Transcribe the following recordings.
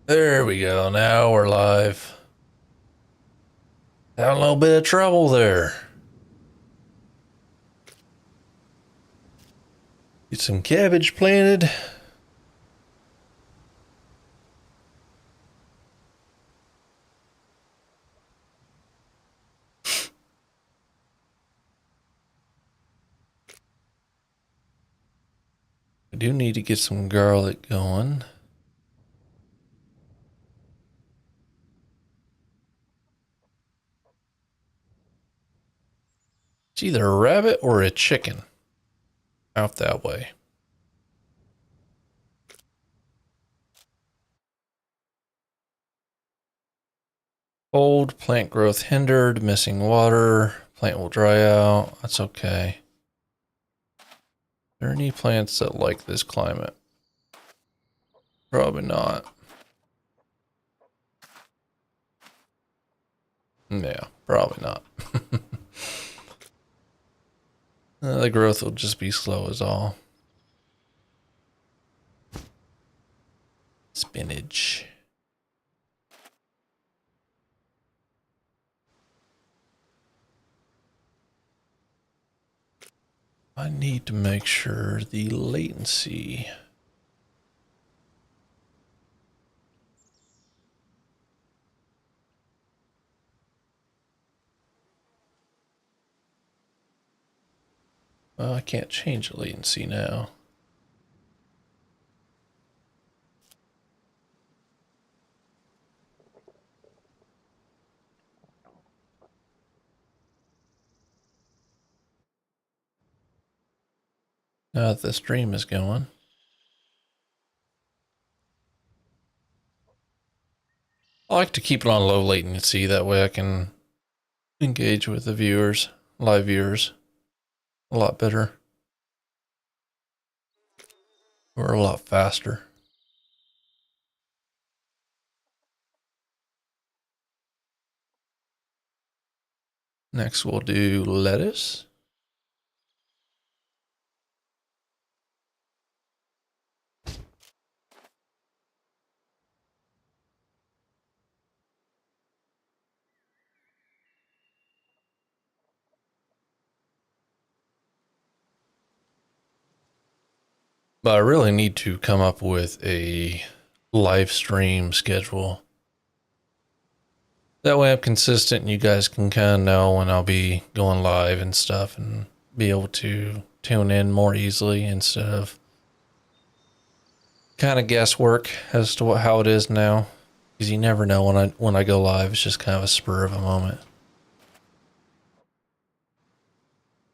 There we go. Now we're live. Had a little bit of trouble there. Get some cabbage planted. We do need to get some garlic going. It's either a rabbit or a chicken out that way. Old plant growth hindered, missing water. Plant will dry out. That's okay. Are there any plants that like this climate? Probably not. Yeah, probably not. The growth will just be slow as all. Spinach. I need to make sure the latency. Well, I can't change the latency now. Now that the stream is going. I like to keep it on low latency, that way I can engage with the viewers, live viewers, a lot better. Or a lot faster. Next we'll do lettuce. But I really need to come up with a live stream schedule. That way I'm consistent and you guys can kind of know when I'll be going live and stuff and be able to tune in more easily instead of kind of guesswork as to how it is now. Because you never know when I go live. It's just kind of a spur of a moment.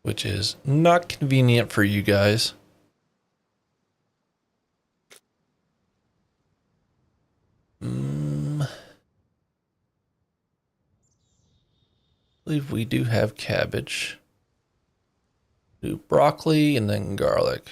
Which is not convenient for you guys. I believe we do have cabbage. Do broccoli and then garlic.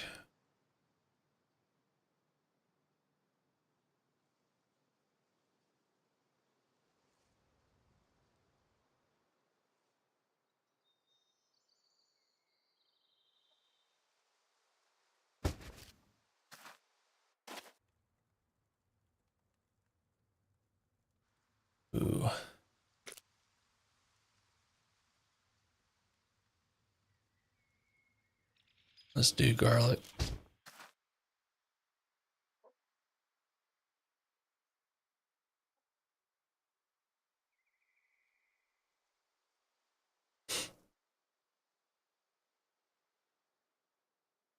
Ooh. Let's do garlic.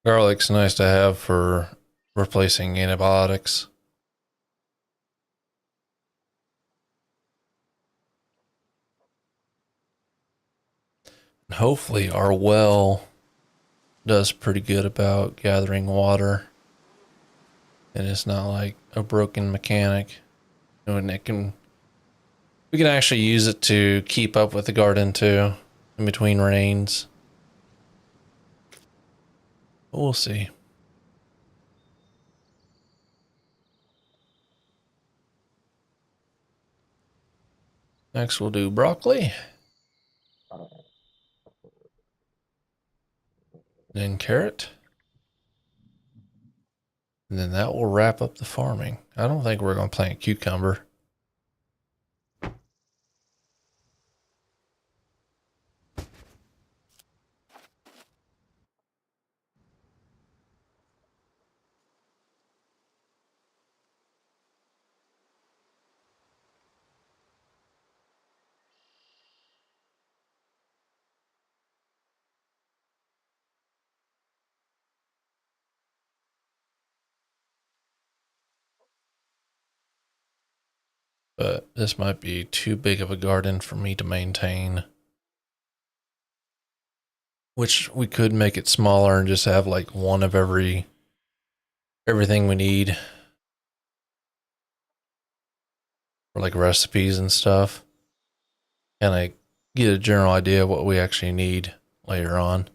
Garlic's nice to have for replacing antibiotics. And hopefully our well does pretty good about gathering water. And it's not like a broken mechanic. And we can actually use it to keep up with the garden too, in between rains. But we'll see. Next we'll do broccoli. Then carrot. And then that will wrap up the farming. I don't think we're going to plant cucumber. But this might be too big of a garden for me to maintain. Which we could make it smaller and just have like one of everything we need for like recipes and stuff. And I get a general idea of what we actually need later on.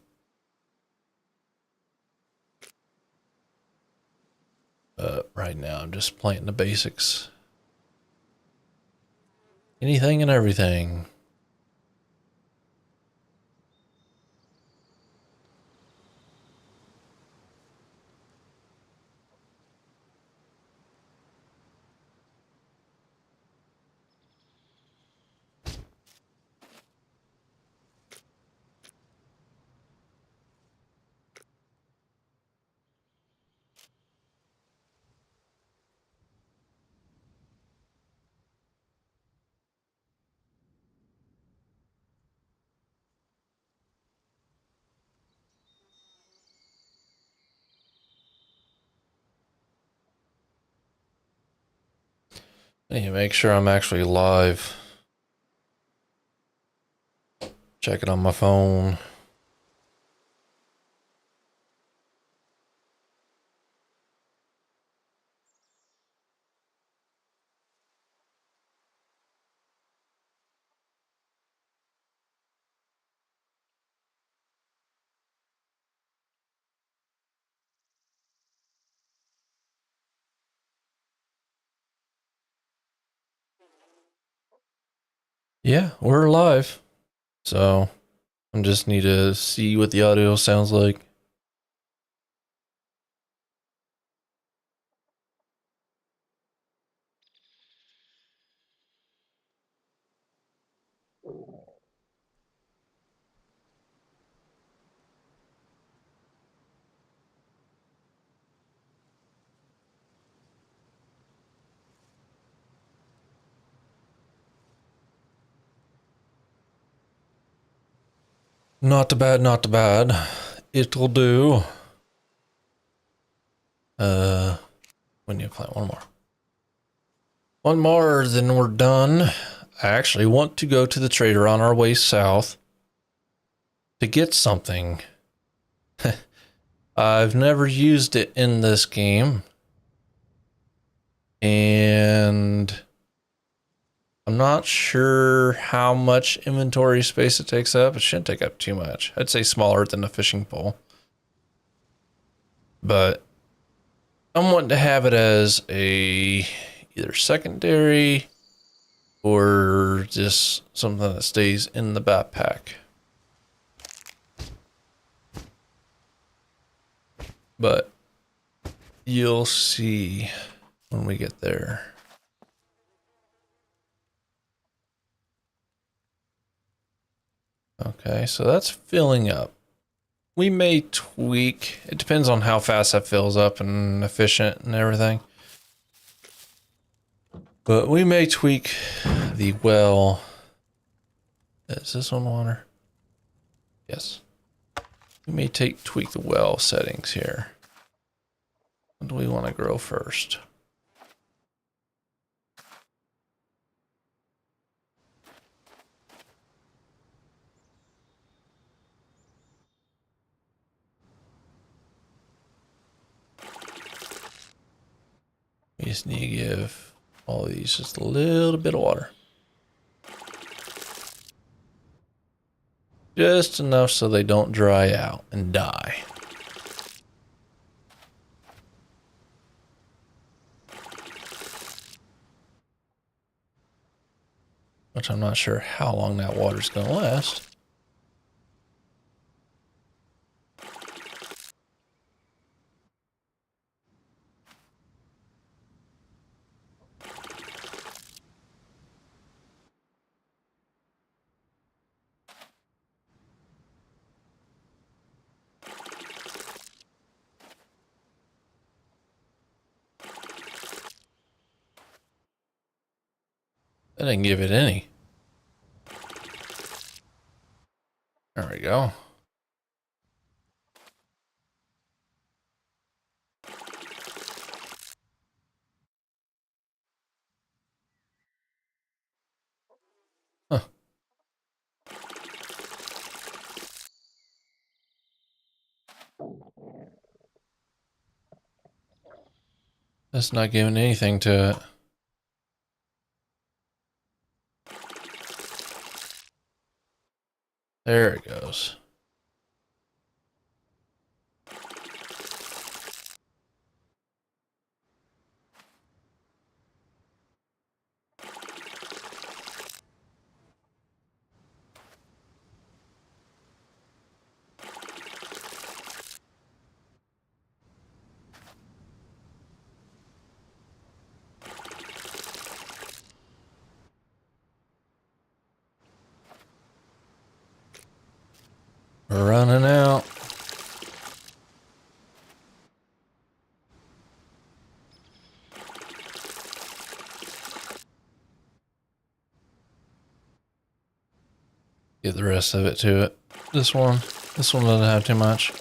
Right now I'm just planting the basics. Anything and everything. I need to make sure I'm actually live. Check it on my phone. Yeah, we're live. So I just need to see what the audio sounds like. Not too bad, not too bad. It'll do. We need to plant one more. One more, then we're done. I actually want to go to the trader on our way south to get something. I've never used it in this game. And I'm not sure how much inventory space it takes up. It shouldn't take up too much. I'd say smaller than a fishing pole. But I'm wanting to have it as a either secondary or just something that stays in the backpack. But you'll see when we get there. Okay, so that's filling up. We may tweak. It depends on how fast that fills up and efficient and everything. But we may tweak the well. Is this on water? Yes. We may tweak the well settings here. What do we want to grow first? We just need to give all of these just a little bit of water. Just enough so they don't dry out and die. Which I'm not sure how long that water's going to last. That didn't give it any. There we go. Huh. That's not giving anything to it. There it goes. We're running out. Get the rest of it to it. This one doesn't have too much.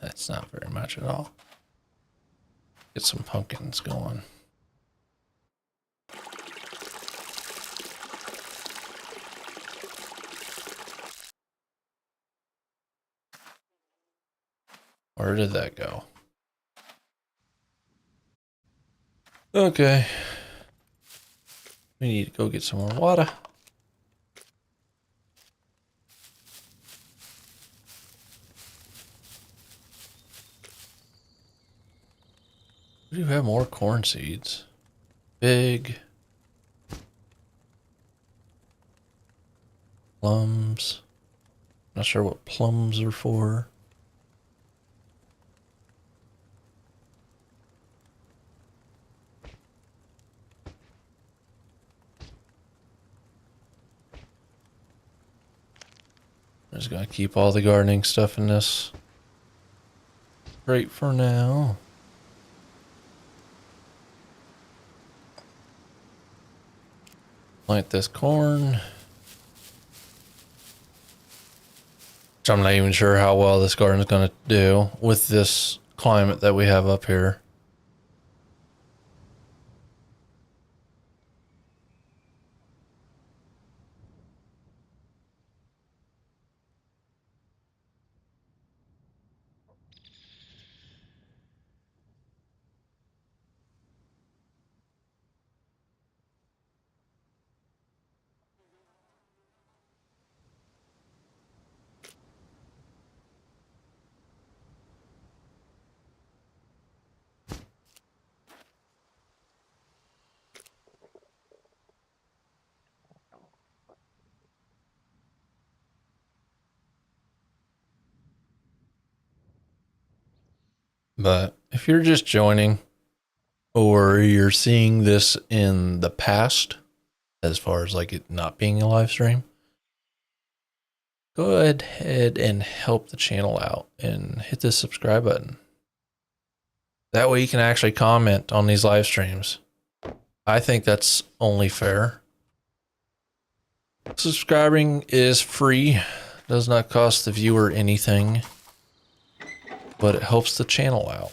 That's not very much at all. Get some pumpkins going. Where did that go? Okay. We need to go get some more water. We do have more corn seeds. Big. Plums. Not sure what plums are for. I'm just gonna keep all the gardening stuff in this crate for now. Plant this corn. Which I'm not even sure how well this garden is gonna do with this climate that we have up here. But if you're just joining or you're seeing this in the past, as far as like it not being a live stream, go ahead and help the channel out and hit the subscribe button. That way you can actually comment on these live streams. I think that's only fair. Subscribing is free, does not cost the viewer anything, but it helps the channel out.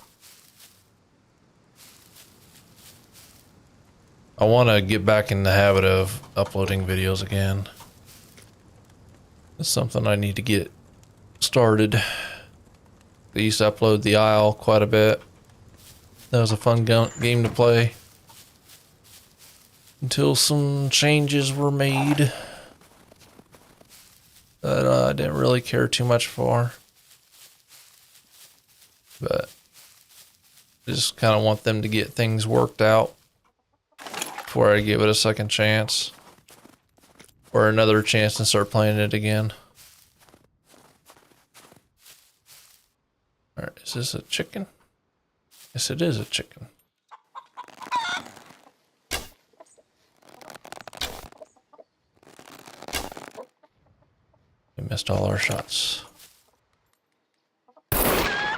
I want to get back in the habit of uploading videos again. It's something I need to get started. I used to upload the Isle quite a bit. That was a fun game to play. Until some changes were made that I didn't really care too much for. But I just kind of want them to get things worked out before I give it a second chance. Or another chance to start playing it again. Alright, is this a chicken? Yes, it is a chicken. We missed all our shots.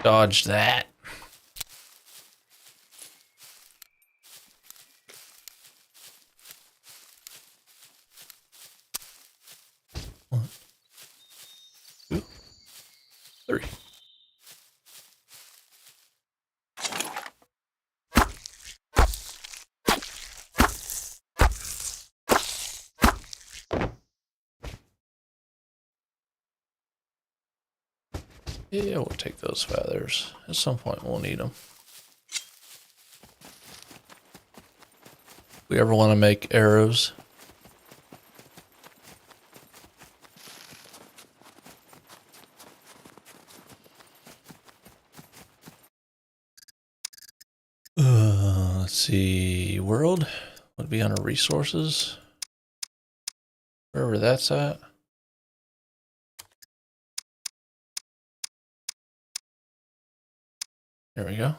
Dodge that. One, two, three. Yeah, we'll take those feathers. At some point, we'll need them. If we ever want to make arrows. Let's see. World would be under resources. Wherever that's at. There we go.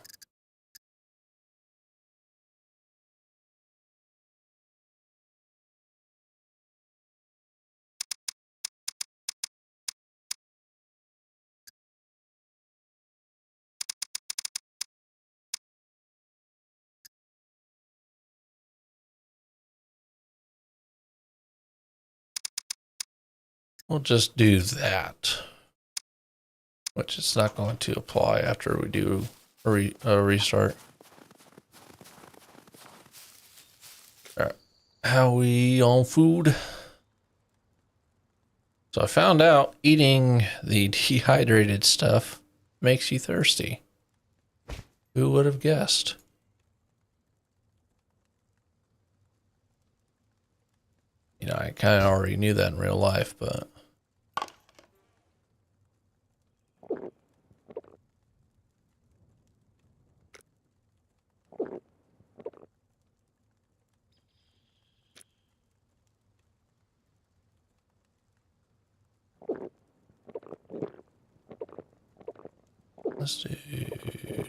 We'll just do that, which it's not going to apply after we do a restart. All right. How we on food? So I found out eating the dehydrated stuff makes you thirsty. Who would have guessed? You know, I kind of already knew that in real life, but let's do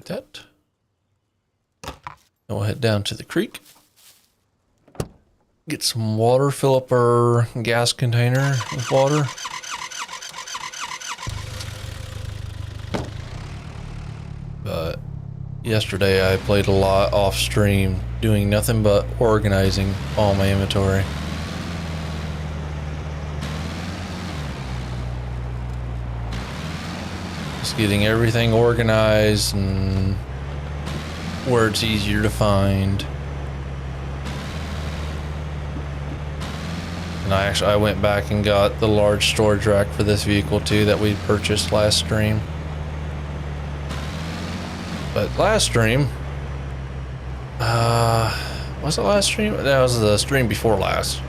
that. Then we'll head down to the creek. Get some water, fill up our gas container with water. But yesterday I played a lot off stream, doing nothing but organizing all my inventory. Just getting everything organized and where it's easier to find. And I went back and got the large storage rack for this vehicle too that we purchased last stream. But last stream, was it last stream? That was the stream before last.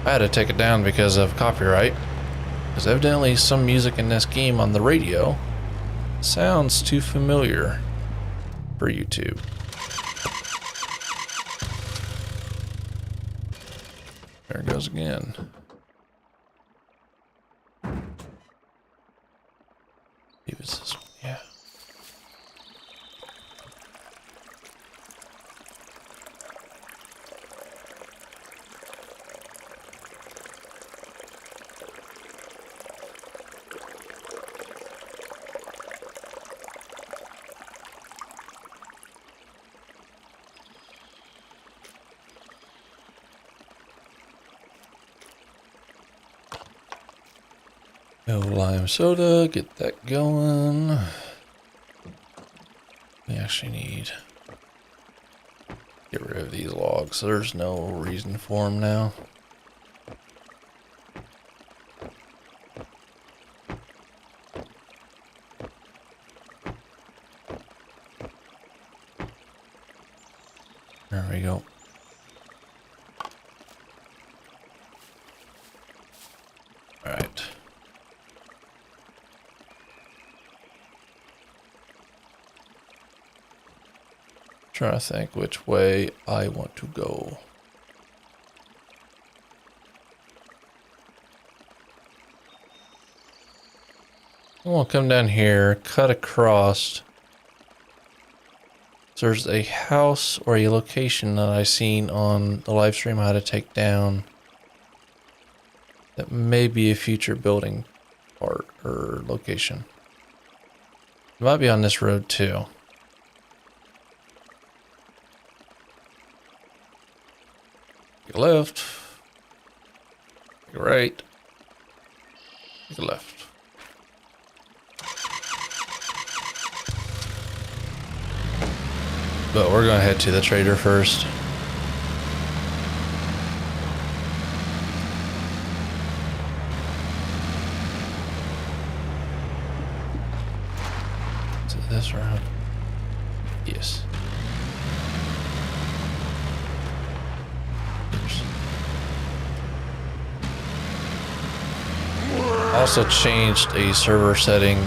I had to take it down because of copyright. Because evidently some music in this game on the radio sounds too familiar for YouTube. There it goes again. Maybe it's this one, yeah. No lime soda, get that going. We actually need to get rid of these logs. There's no reason for them now. There we go. All right. Trying to think which way I want to go. I'm gonna come down here, cut across. So there's a house or a location that I seen on the live stream how to take down. That may be a future building part or location. It might be on this road too. Take a left. Take a right. Take a left. But we're gonna head to the trader first. Is it this round? Yes. Also changed a server setting.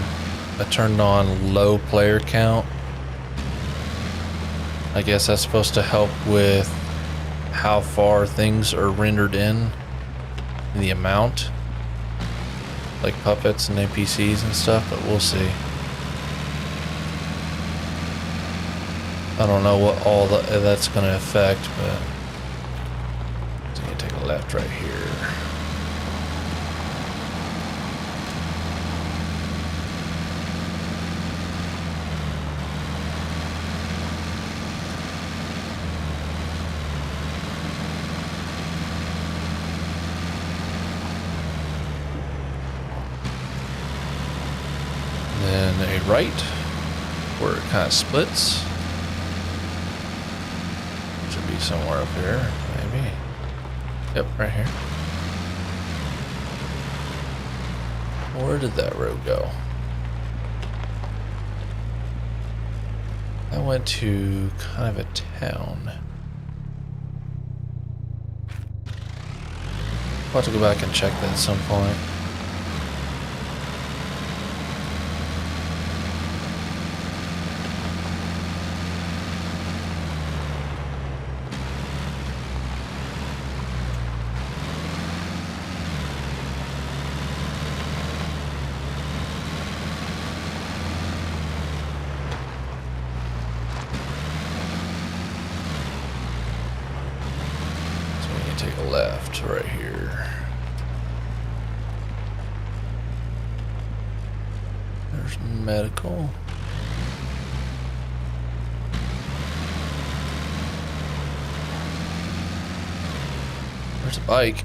I turned on low player count. I guess that's supposed to help with how far things are rendered in the amount, like puppets and NPCs and stuff, but we'll see. I don't know what all that's going to affect, but so you take a left right here. Then a right, where it kind of splits. Should be somewhere up here, maybe. Yep, right here. Where did that road go? I went to kind of a town. I'll have to go back and check that at some point. Take a left right here. There's medical. There's a bike.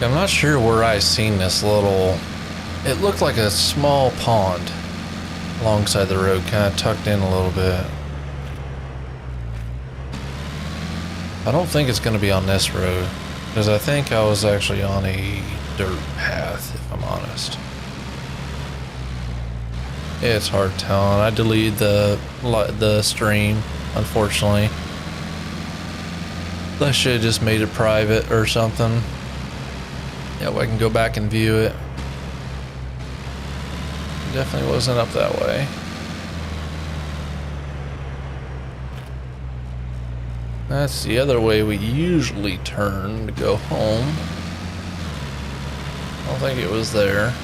I'm not sure where I seen this little, it looked like a small pond alongside the road, kind of tucked in a little bit. I don't think it's going to be on this road, because I think I was actually on a dirt path, if I'm honest. It's hard telling. I deleted the stream, unfortunately. I should have just made it private or something. Yeah, well, I can go back and view it. Definitely wasn't up that way. That's the other way we usually turn to go home. I don't think it was there.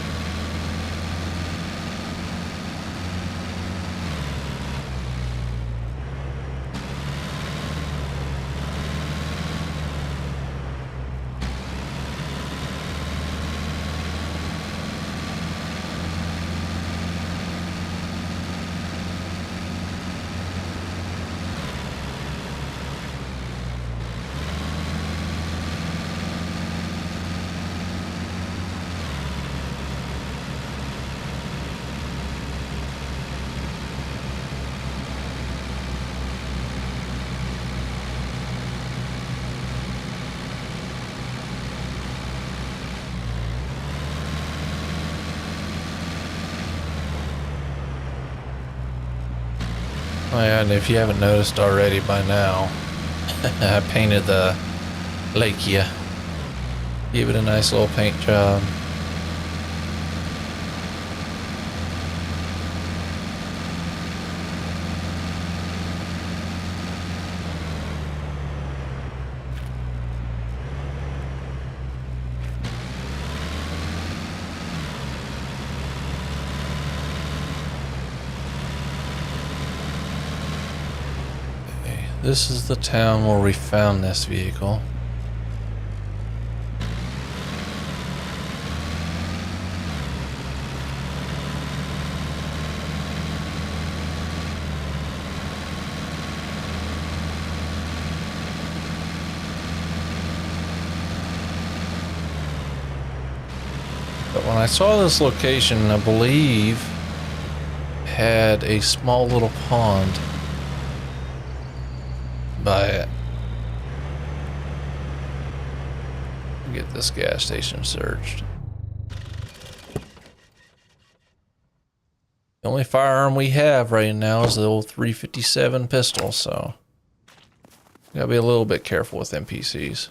Oh yeah, and if you haven't noticed already by now, I painted the lake here. Gave it a nice little paint job. This is the town where we found this vehicle. when I saw this location, I believe had a small little pond by it. Get this gas station searched. The only firearm we have right now is the old 357 pistol, so gotta be a little bit careful with NPCs.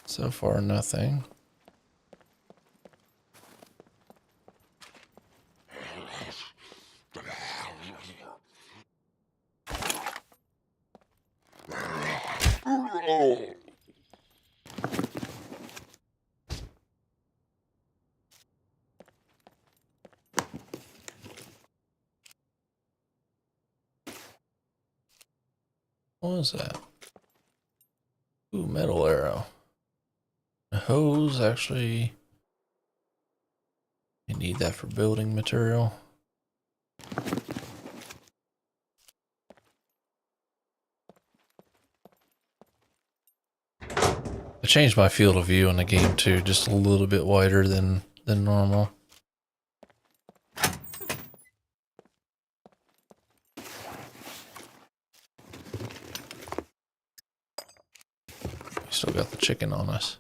So far, nothing. What was that? Ooh, metal arrow. A hose, actually. You need that for building material. I changed my field of view in the game too, just a little bit wider than normal. We still got the chicken on us.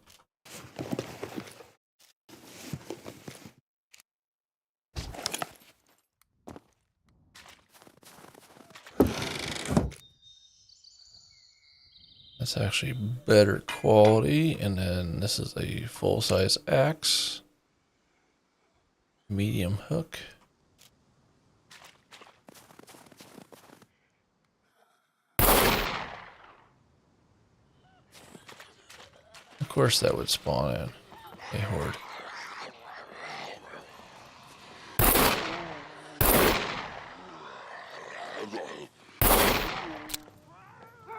That's actually better quality, and then this is a full-size axe. Medium hook. Of course that would spawn in a horde.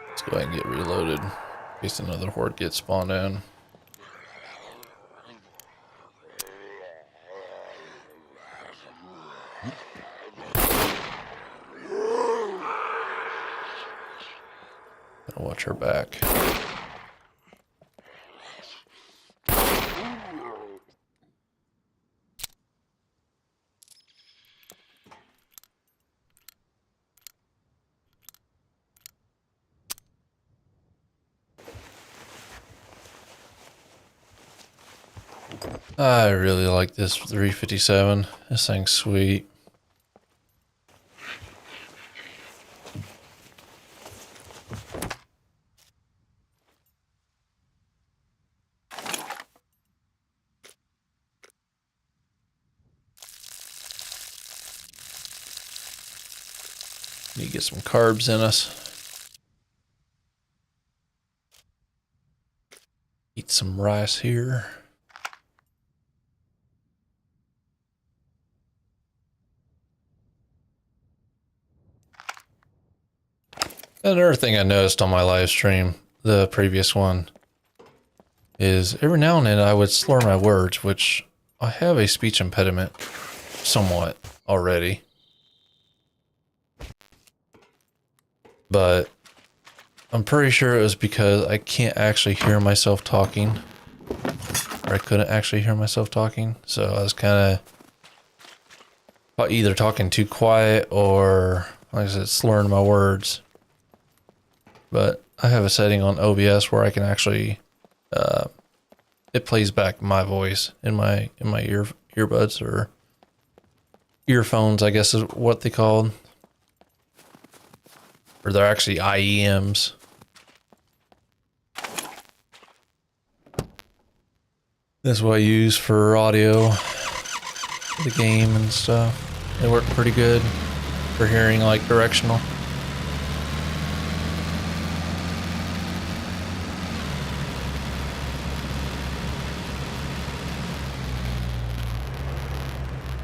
Let's go ahead and get reloaded in case another horde gets spawned in. Gotta watch her back. I really like this 357. This thing's sweet. Need to get some carbs in us. Eat some rice here. Another thing I noticed on my live stream, the previous one, is every now and then I would slur my words, which I have a speech impediment somewhat already. But I'm pretty sure it was because I can't actually hear myself talking. Or I couldn't actually hear myself talking. So I was kind of either talking too quiet or, like I said, slurring my words. But I have a setting on OBS where I can actually, it plays back my voice in my earbuds or earphones, I guess is what they called. Or they're actually IEMs. That's what I use for audio, for the game and stuff. They work pretty good for hearing like directional.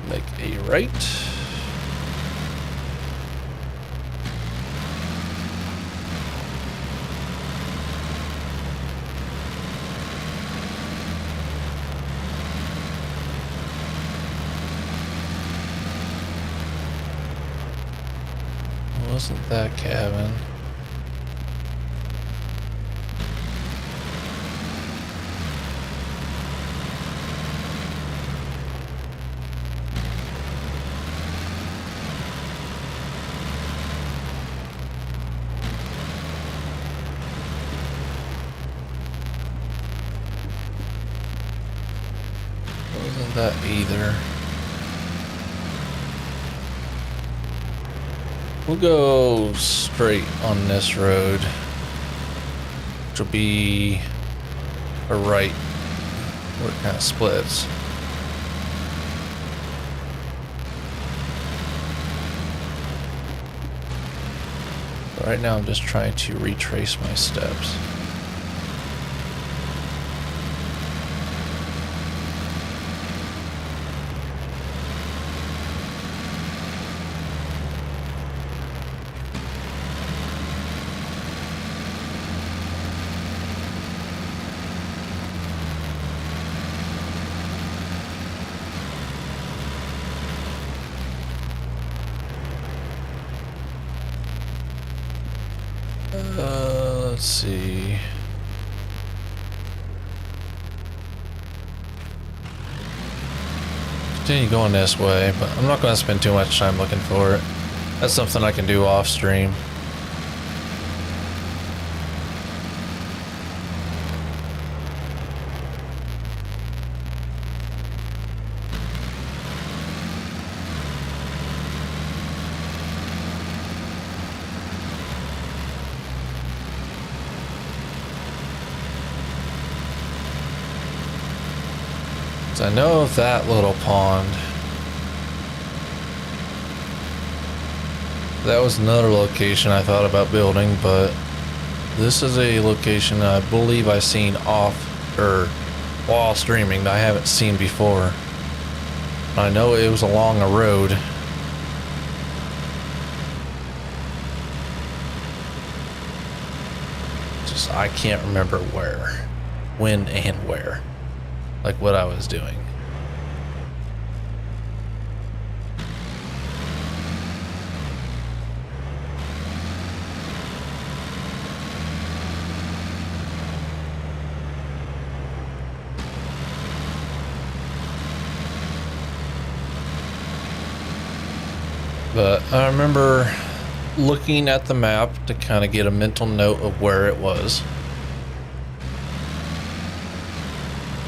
Make a right. Wasn't that cabin? Wasn't that either? We'll go straight on this road, which will be a right where it kind of splits. But right now I'm just trying to retrace my steps. Let's see. Continue going this way, but I'm not going to spend too much time looking for it. That's something I can do off stream. I know of that little pond. That was another location I thought about building, but this is a location I believe I've seen off or while streaming that I haven't seen before. I know it was along a road. Just I can't remember where, when and where. Like what I was doing. But I remember looking at the map to kind of get a mental note of where it was.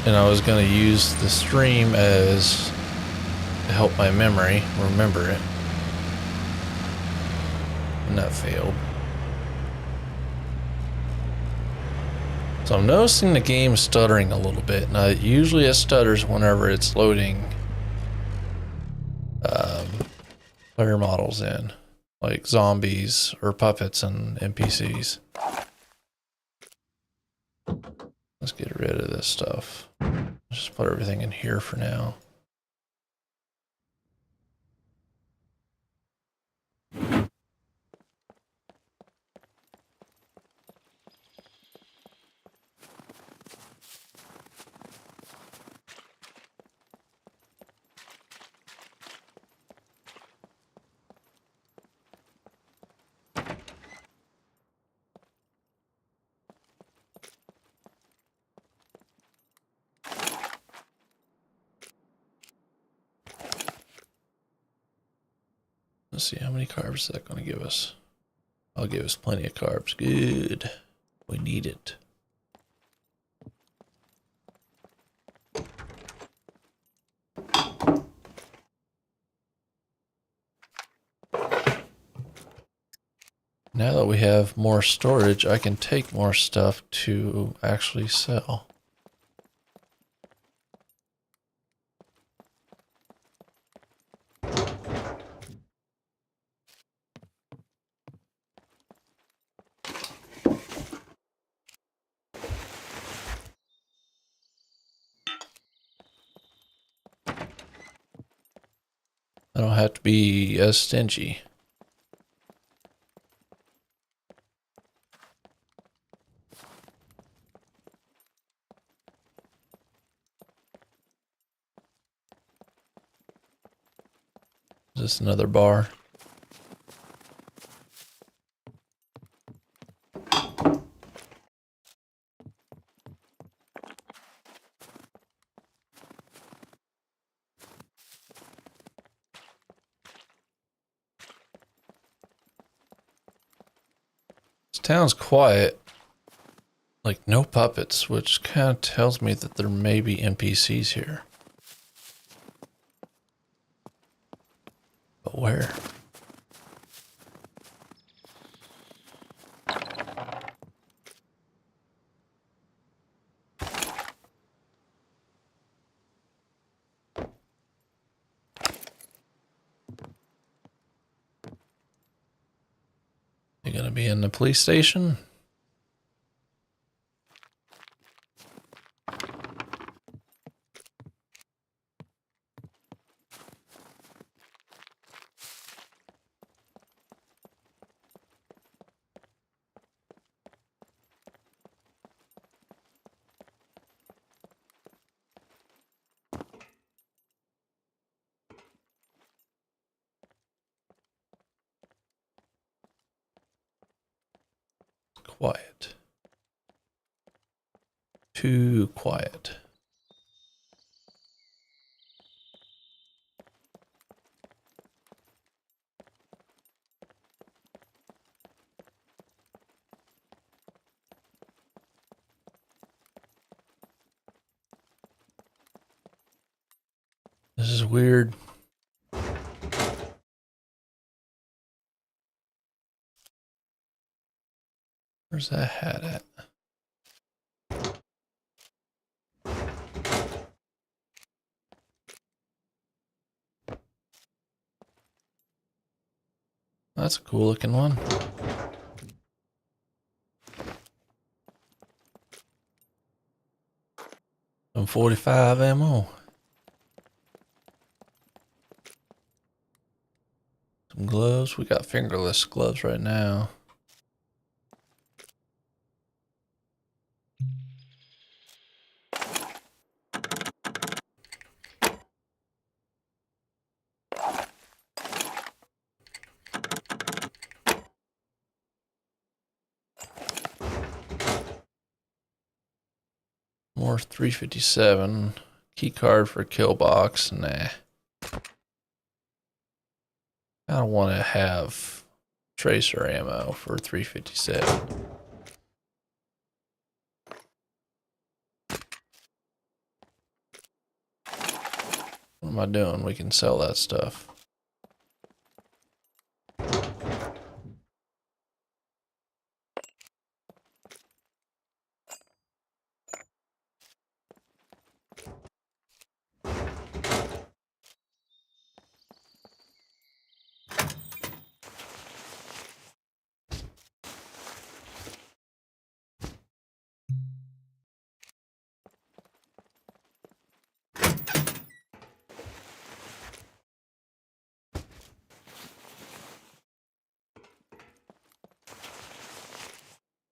And I was going to use the stream as to help my memory remember it. And that failed. So I'm noticing the game stuttering a little bit. Now usually it stutters whenever it's loading player models in, like zombies or puppets and NPCs. Let's get rid of this stuff. Just put everything in here for now. Let's see, how many carbs is that going to give us? I'll give us plenty of carbs. Good. We need it. Now that we have more storage, I can take more stuff to actually sell. I don't have to be as stingy. Is this another bar? This town's quiet. Like no puppets, which kind of tells me that there may be NPCs here. But where? You gonna be in the police station? Quiet. Too quiet. This is weird. Where's that hat at? That's a cool looking one. Some 45 ammo. Some gloves. We got fingerless gloves right now. More 357. Key card for kill box. Nah. I don't want to have tracer ammo for 357. What am I doing? We can sell that stuff.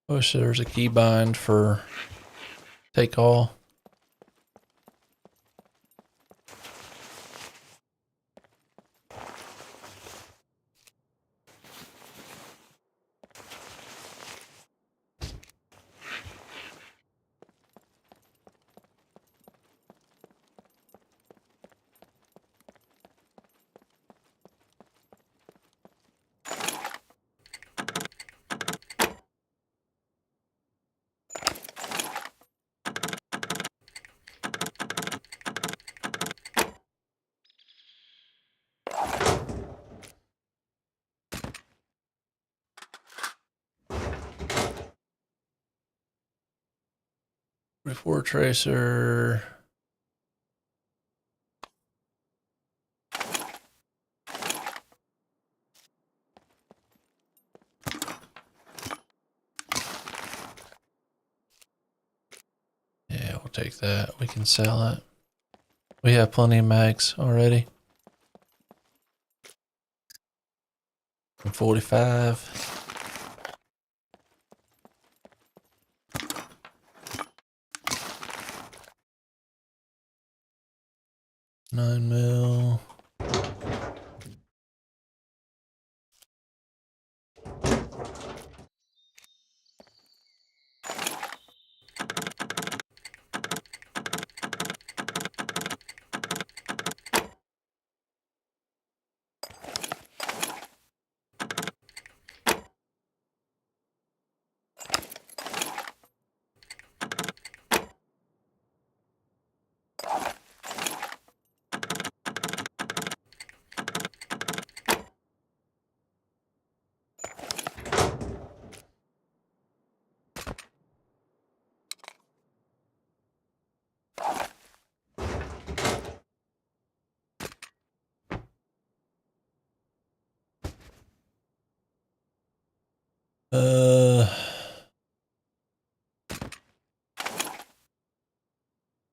Wish there's a key bind for take all. Before tracer. Yeah, we'll take that. We can sell it. We have plenty of mags already. 45. Nine mil.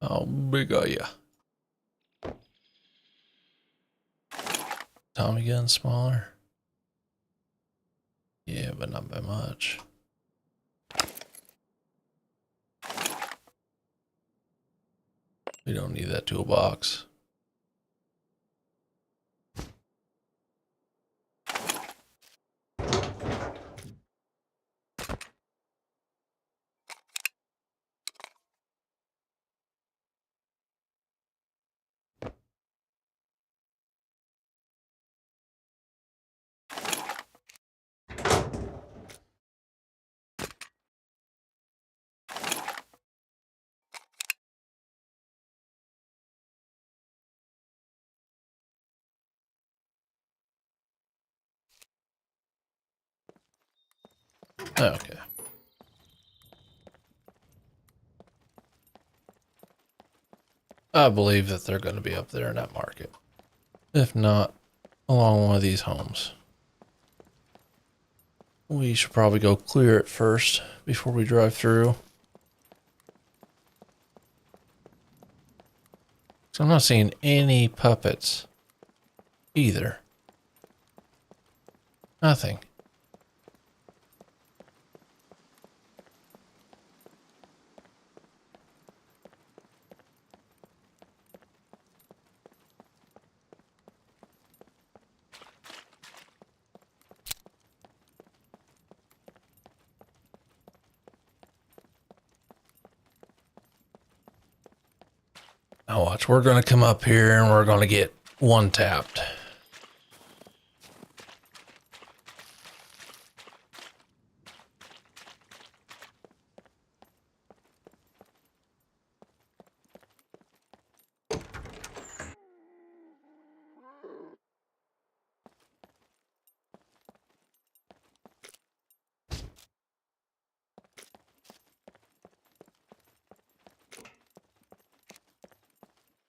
How big are ya? Tommy gun smaller? Yeah, but not by much. We don't need that toolbox. Okay. I believe that they're going to be up there in that market. If not, along one of these homes. We should probably go clear it first before we drive through. So I'm not seeing any puppets either. Nothing. Now watch, we're going to come up here and we're going to get one tapped.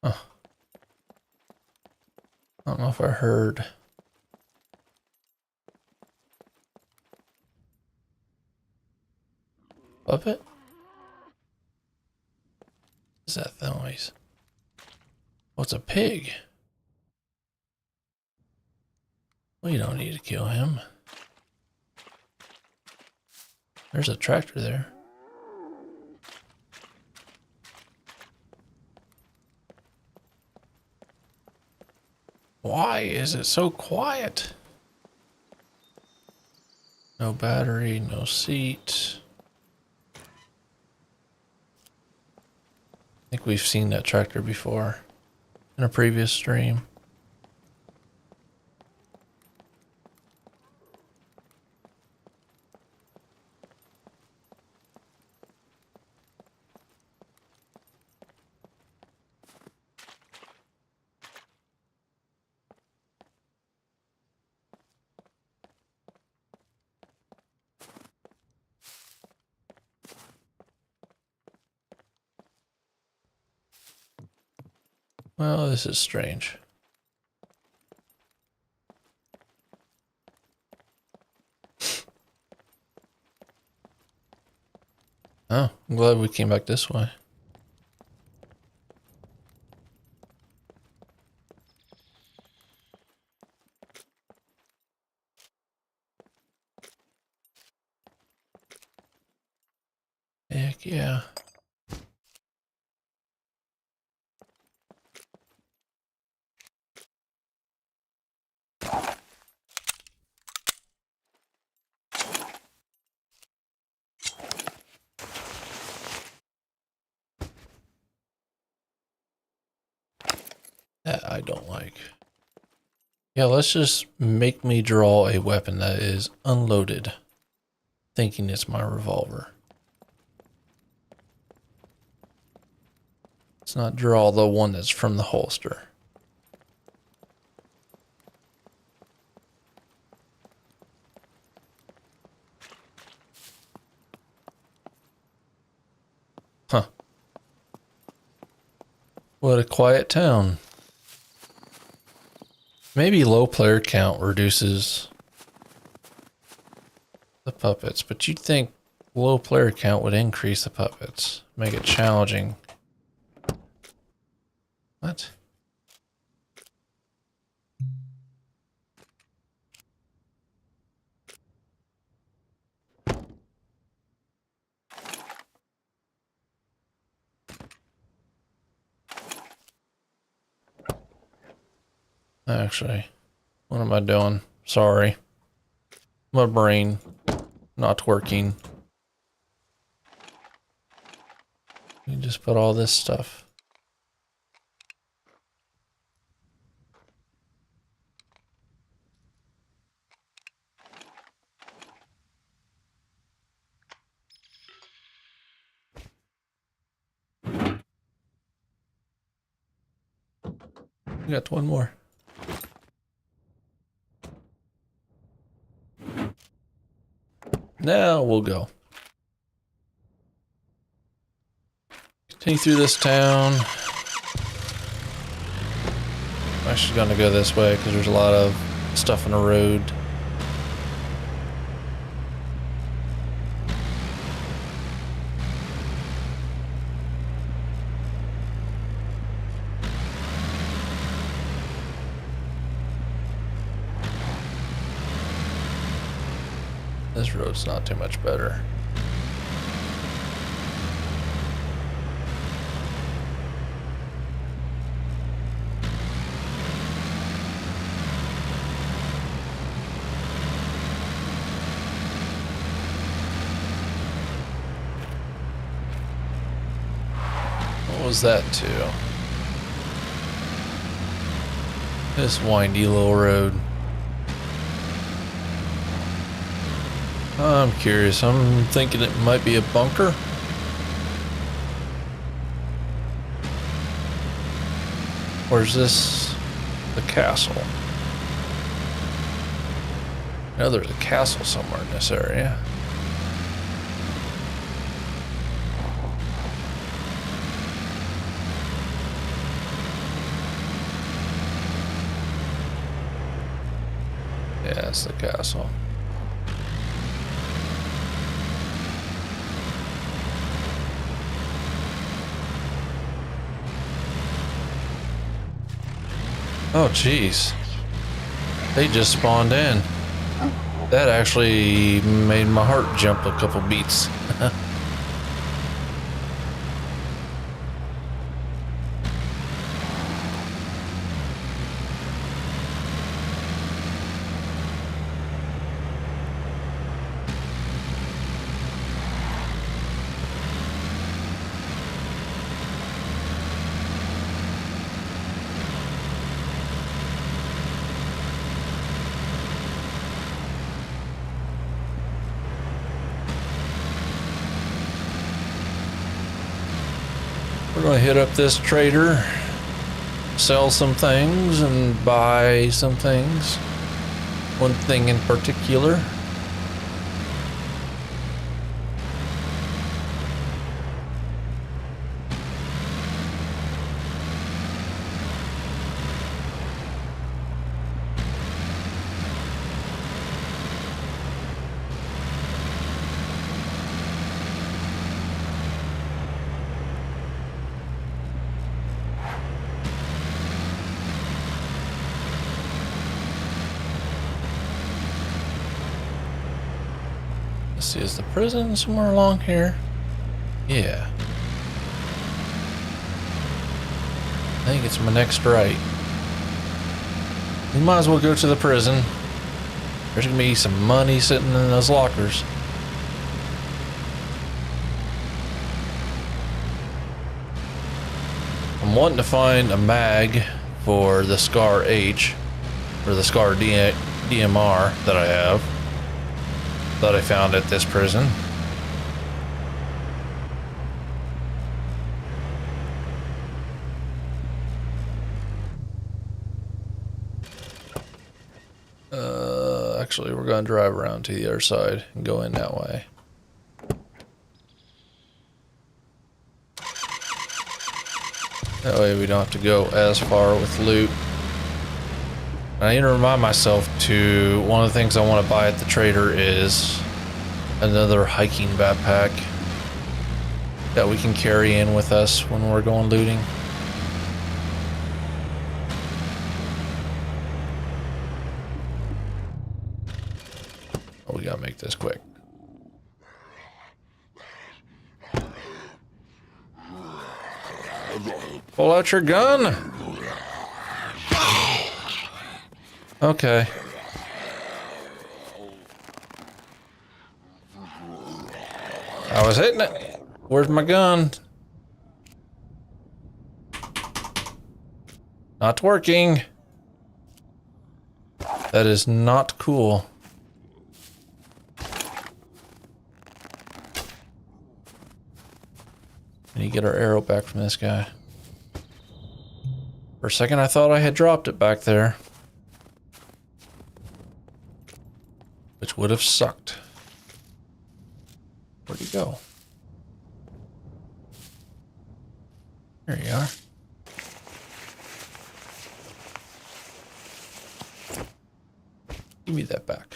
Huh. I don't know if I heard. Puppet? What is that noise? Oh, it's a pig. We don't need to kill him. There's a tractor there. Why is it so quiet? No battery, no seat. I think we've seen that tractor before in a previous stream. Well, this is strange. Oh, I'm glad we came back this way. Heck yeah. That I don't like. Yeah, let's just make me draw a weapon that is unloaded, thinking it's my revolver. Let's not draw the one that's from the holster. Huh. What a quiet town. Maybe low player count reduces the puppets, but you'd think low player count would increase the puppets, make it challenging. What? Actually, what am I doing? Sorry. My brain not working. You just put all this stuff. We got one more. Now we'll go. Continue through this town. I'm actually going to go this way because there's a lot of stuff on the road. This road's not too much better. What was that to? This windy little road. I'm curious. I'm thinking it might be a bunker. Or is this the castle? I know there's a castle somewhere in this area. Yeah, it's the castle. Oh, jeez. They just spawned in. That actually made my heart jump a couple beats. We're gonna hit up this trader, sell some things and buy some things. One thing in particular. Let's see, is the prison somewhere along here? Yeah. I think it's my next right. We might as well go to the prison. There's gonna be some money sitting in those lockers. I'm wanting to find a mag for the Scar H, or the Scar DMR that I have. That I found at this prison. Actually, we're going to drive around to the other side and go in that way. That way we don't have to go as far with loot. And I need to remind myself to, one of the things I want to buy at the trader is another hiking backpack that we can carry in with us when we're going looting. Oh, we gotta make this quick. Pull out your gun. Okay. I was hitting it. Where's my gun? Not working. That is not cool. We need to get our arrow back from this guy. For a second, I thought I had dropped it back there. Which would have sucked. Where'd he go? There you are. Give me that back.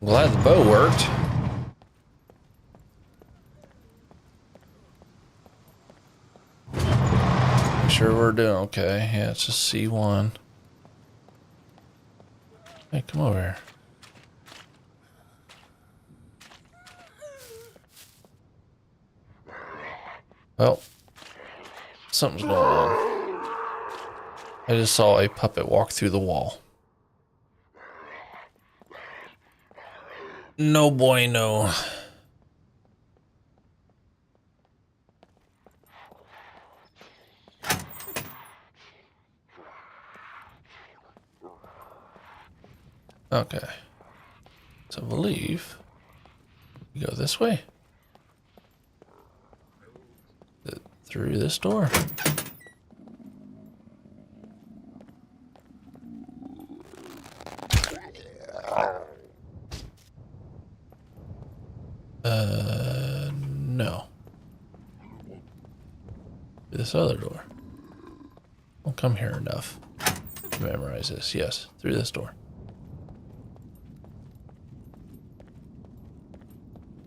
I'm glad the bow worked. Make sure we're doing okay. Yeah, it's just C1. Hey, come over here. Well, something's going on. I just saw a puppet walk through the wall. No bueno. Okay. So I believe we go this way. Through this door. No. This other door. Won't come here enough to memorize this. Yes, through this door.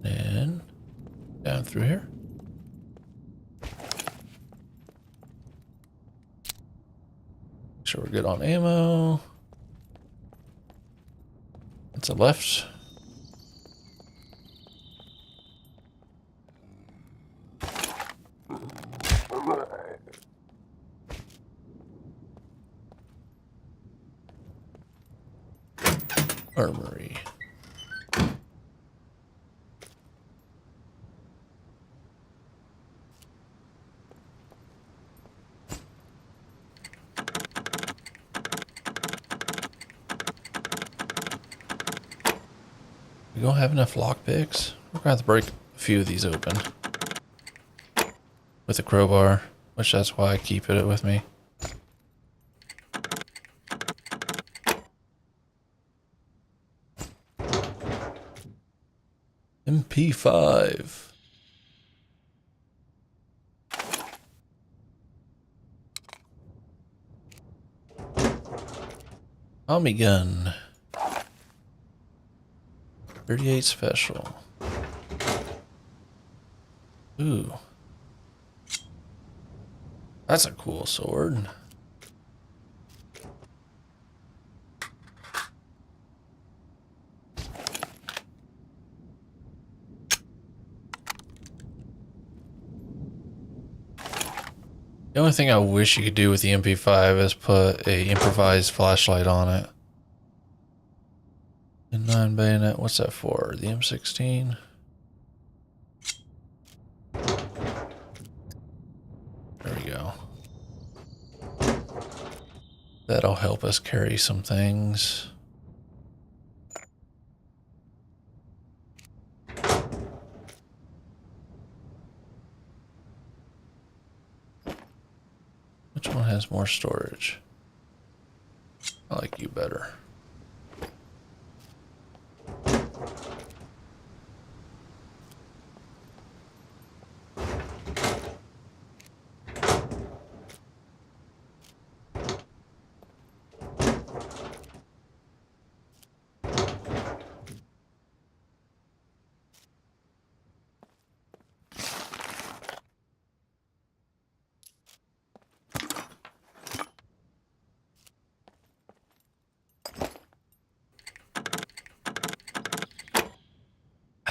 And down through here. Make sure we're good on ammo. It's a left. Armory. We don't have enough lockpicks. We're gonna have to break a few of these open with a crowbar, which that's why I keep it with me. MP5. Tommy gun. 38 special. Ooh. That's a cool sword. The only thing I wish you could do with the MP5 is put a improvised flashlight on it. Inline bayonet, what's that for? The M16? There we go. That'll help us carry some things. Which one has more storage? I like you better.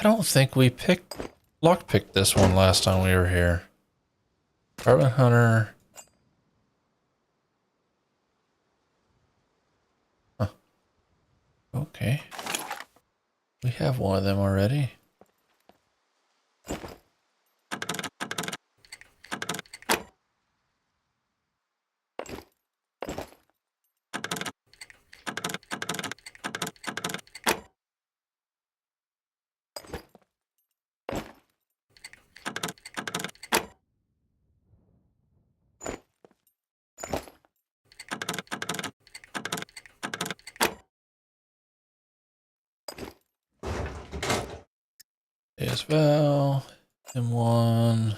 I don't think we lockpicked this one last time we were here. Carbon Hunter. Huh. Okay. We have one of them already. As well. M1.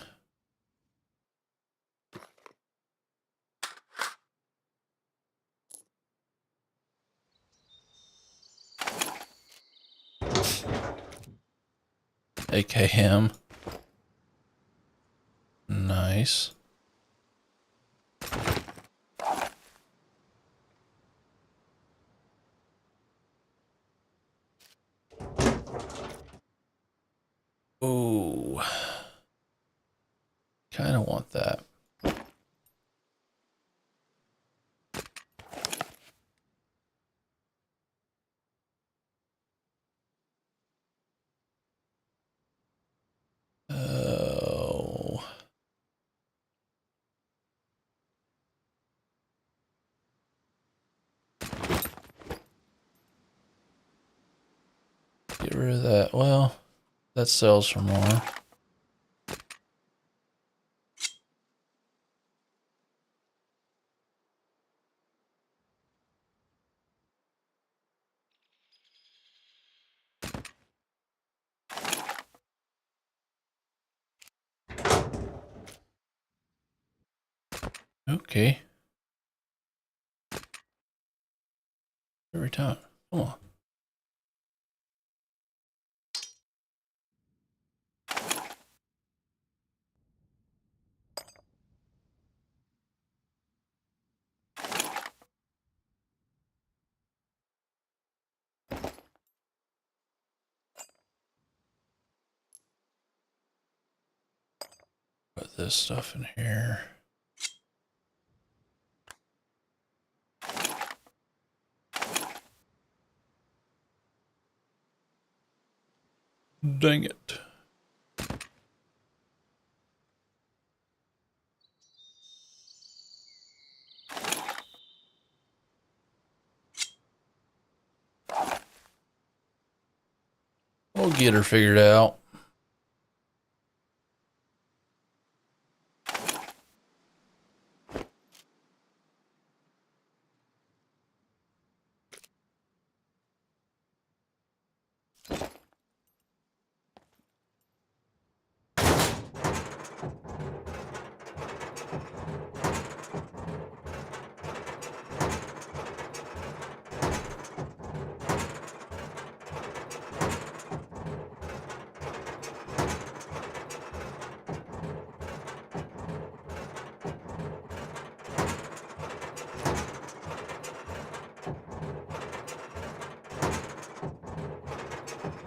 AKM. Nice. Ooh. Kind of want that. Oh. Get rid of that. Well, that sells for more. Okay. Every time. Come on. Put this stuff in here. Dang it. We'll get her figured out.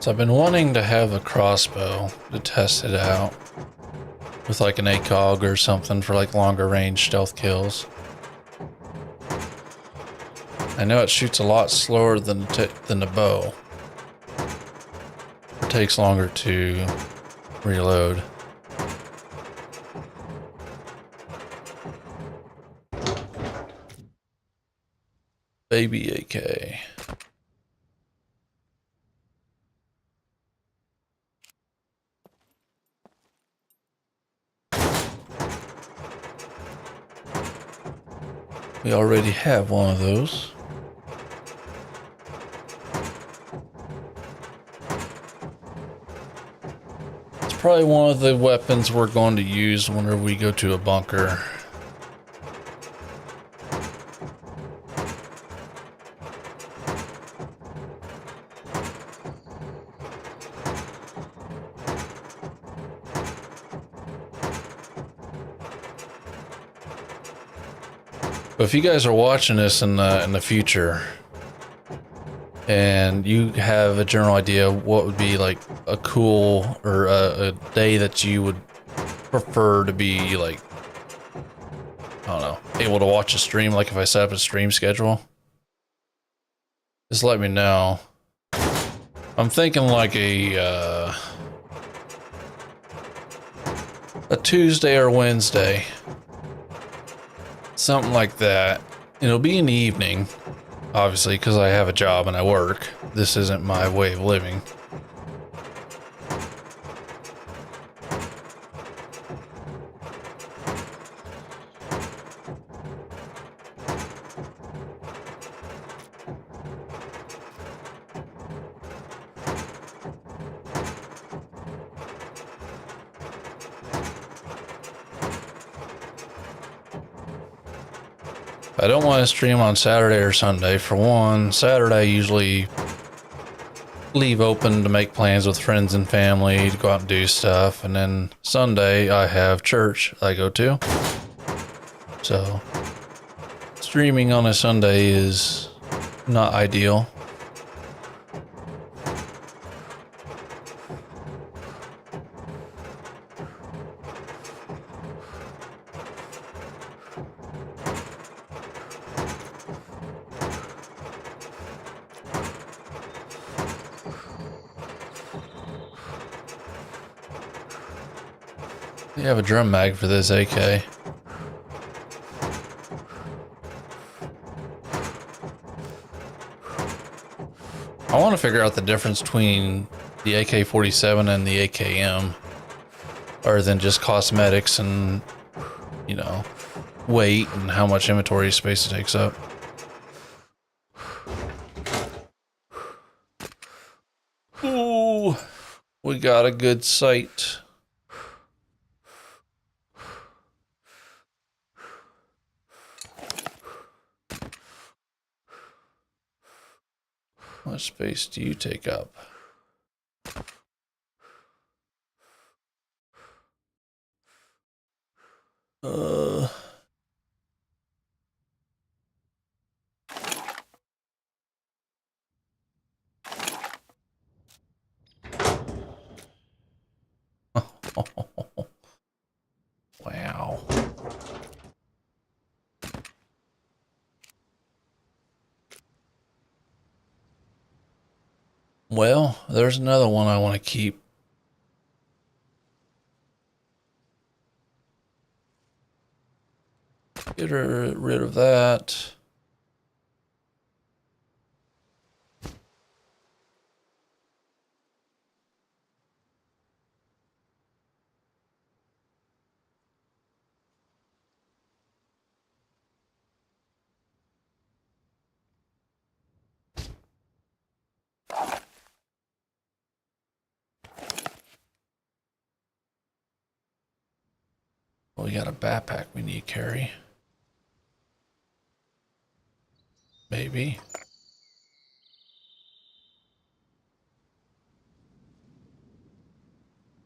So I've been wanting to have a crossbow to test it out with like an ACOG or something for like longer range stealth kills. I know it shoots a lot slower than the bow. It takes longer to reload. Baby AK. We already have one of those. It's probably one of the weapons we're going to use whenever we go to a bunker. But if you guys are watching this in the future, and you have a general idea what would be like a cool or a day that you would prefer to be like, I don't know, able to watch a stream, like if I set up a stream schedule, just let me know. I'm thinking like a Tuesday or Wednesday, something like that. It'll be in the evening, obviously, because I have a job and I work. This isn't my way of living. I don't want to stream on Saturday or Sunday. For one, Saturday I usually leave open to make plans with friends and family to go out and do stuff, and then Sunday I have church I go to. So streaming on a Sunday is not ideal. You have a drum mag for this AK. I want to figure out the difference between the AK-47 and the AKM, other than just cosmetics and, you know, weight and how much inventory space it takes up. Ooh, we got a good sight. How much space do you take up? Wow. Well, there's another one I want to keep. Get rid of that. We got a backpack we need to carry. Maybe.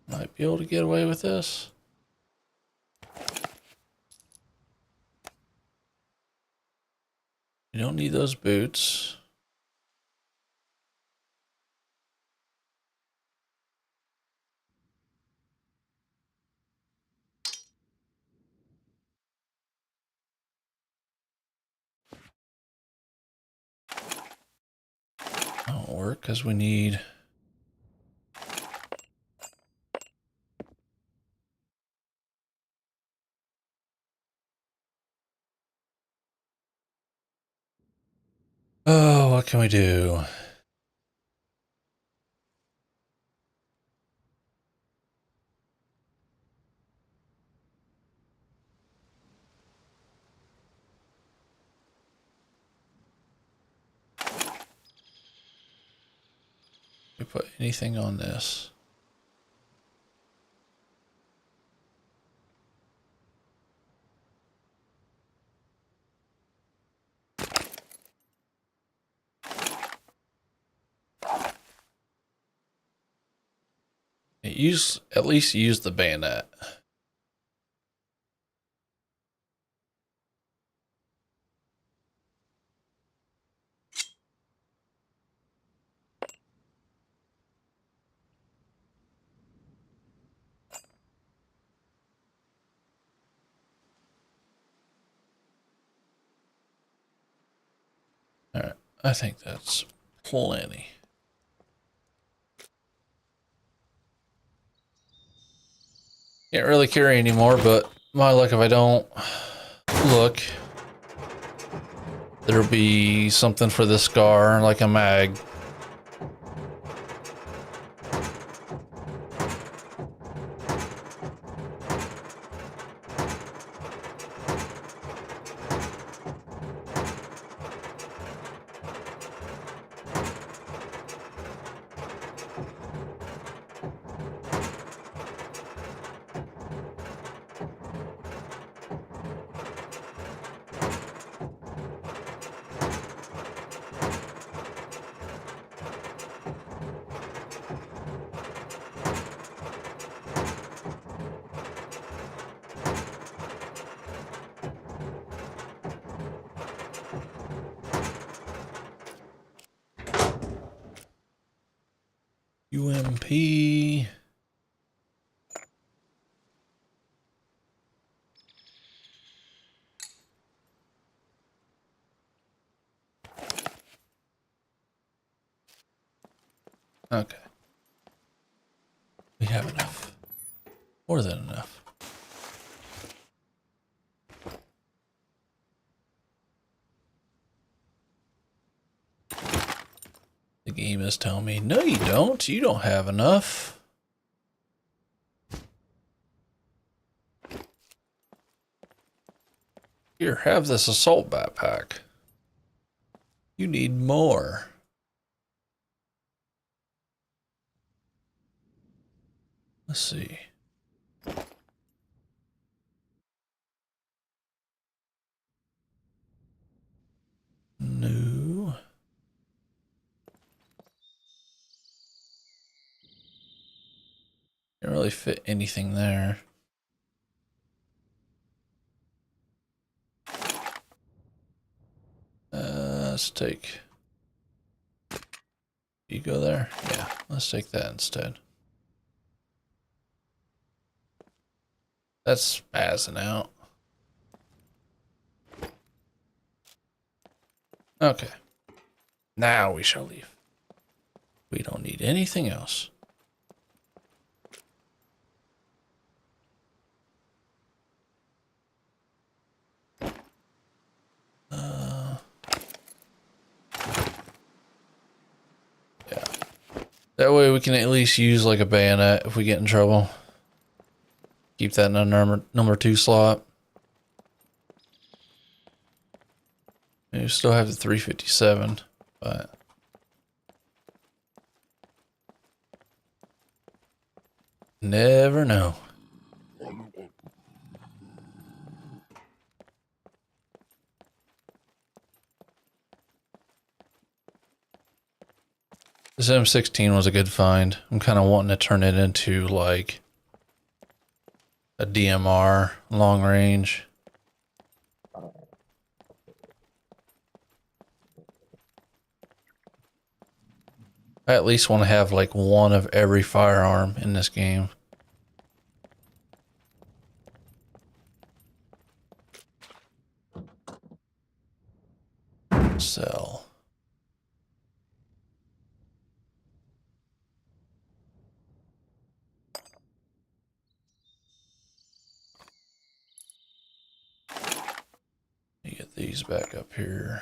Might be able to get away with this. You don't need those boots. Don't work because we need. Oh, what can we do? We put anything on this? At least use the bayonet. I think that's plenty. Can't really carry anymore, but my luck if I don't look, there'll be something for the scar, like a mag. UMP. Okay. We have enough. More than enough. The game is telling me, no, you don't. You don't have enough. Here, have this assault backpack. You need more. Let's see. No. Can't really fit anything there. Let's take... You go there? Yeah, let's take that instead. That's spazzing out. Okay. Now we shall leave. We don't need anything else. Yeah. That way we can at least use like a bayonet if we get in trouble. Keep that in a number 2 slot. And you still have the 357, but never know. This M16 was a good find. I'm kind of wanting to turn it into like a DMR long range. I at least want to have like one of every firearm in this game. Sell. You get these back up here.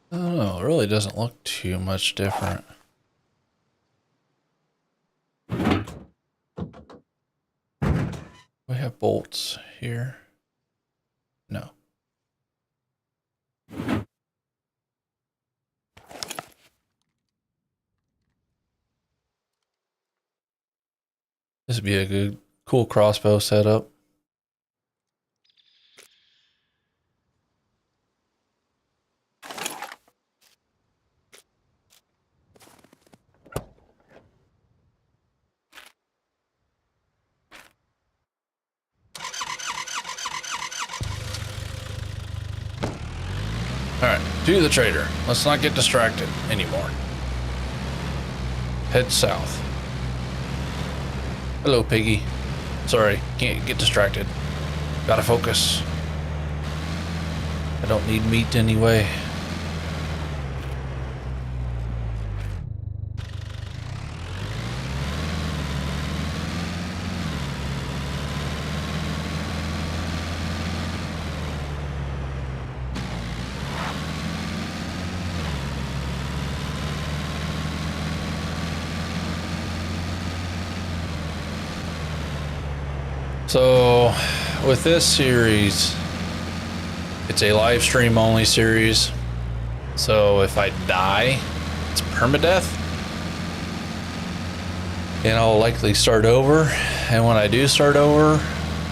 I don't know, it really doesn't look too much different. We have bolts here. No. This would be a good, cool crossbow setup. To the trader. Let's not get distracted anymore. Head south. Hello, piggy. Sorry, can't get distracted. Gotta focus. I don't need meat anyway. So, with this series, it's a live stream only series. So if I die, it's permadeath. And I'll likely start over. And when I do start over,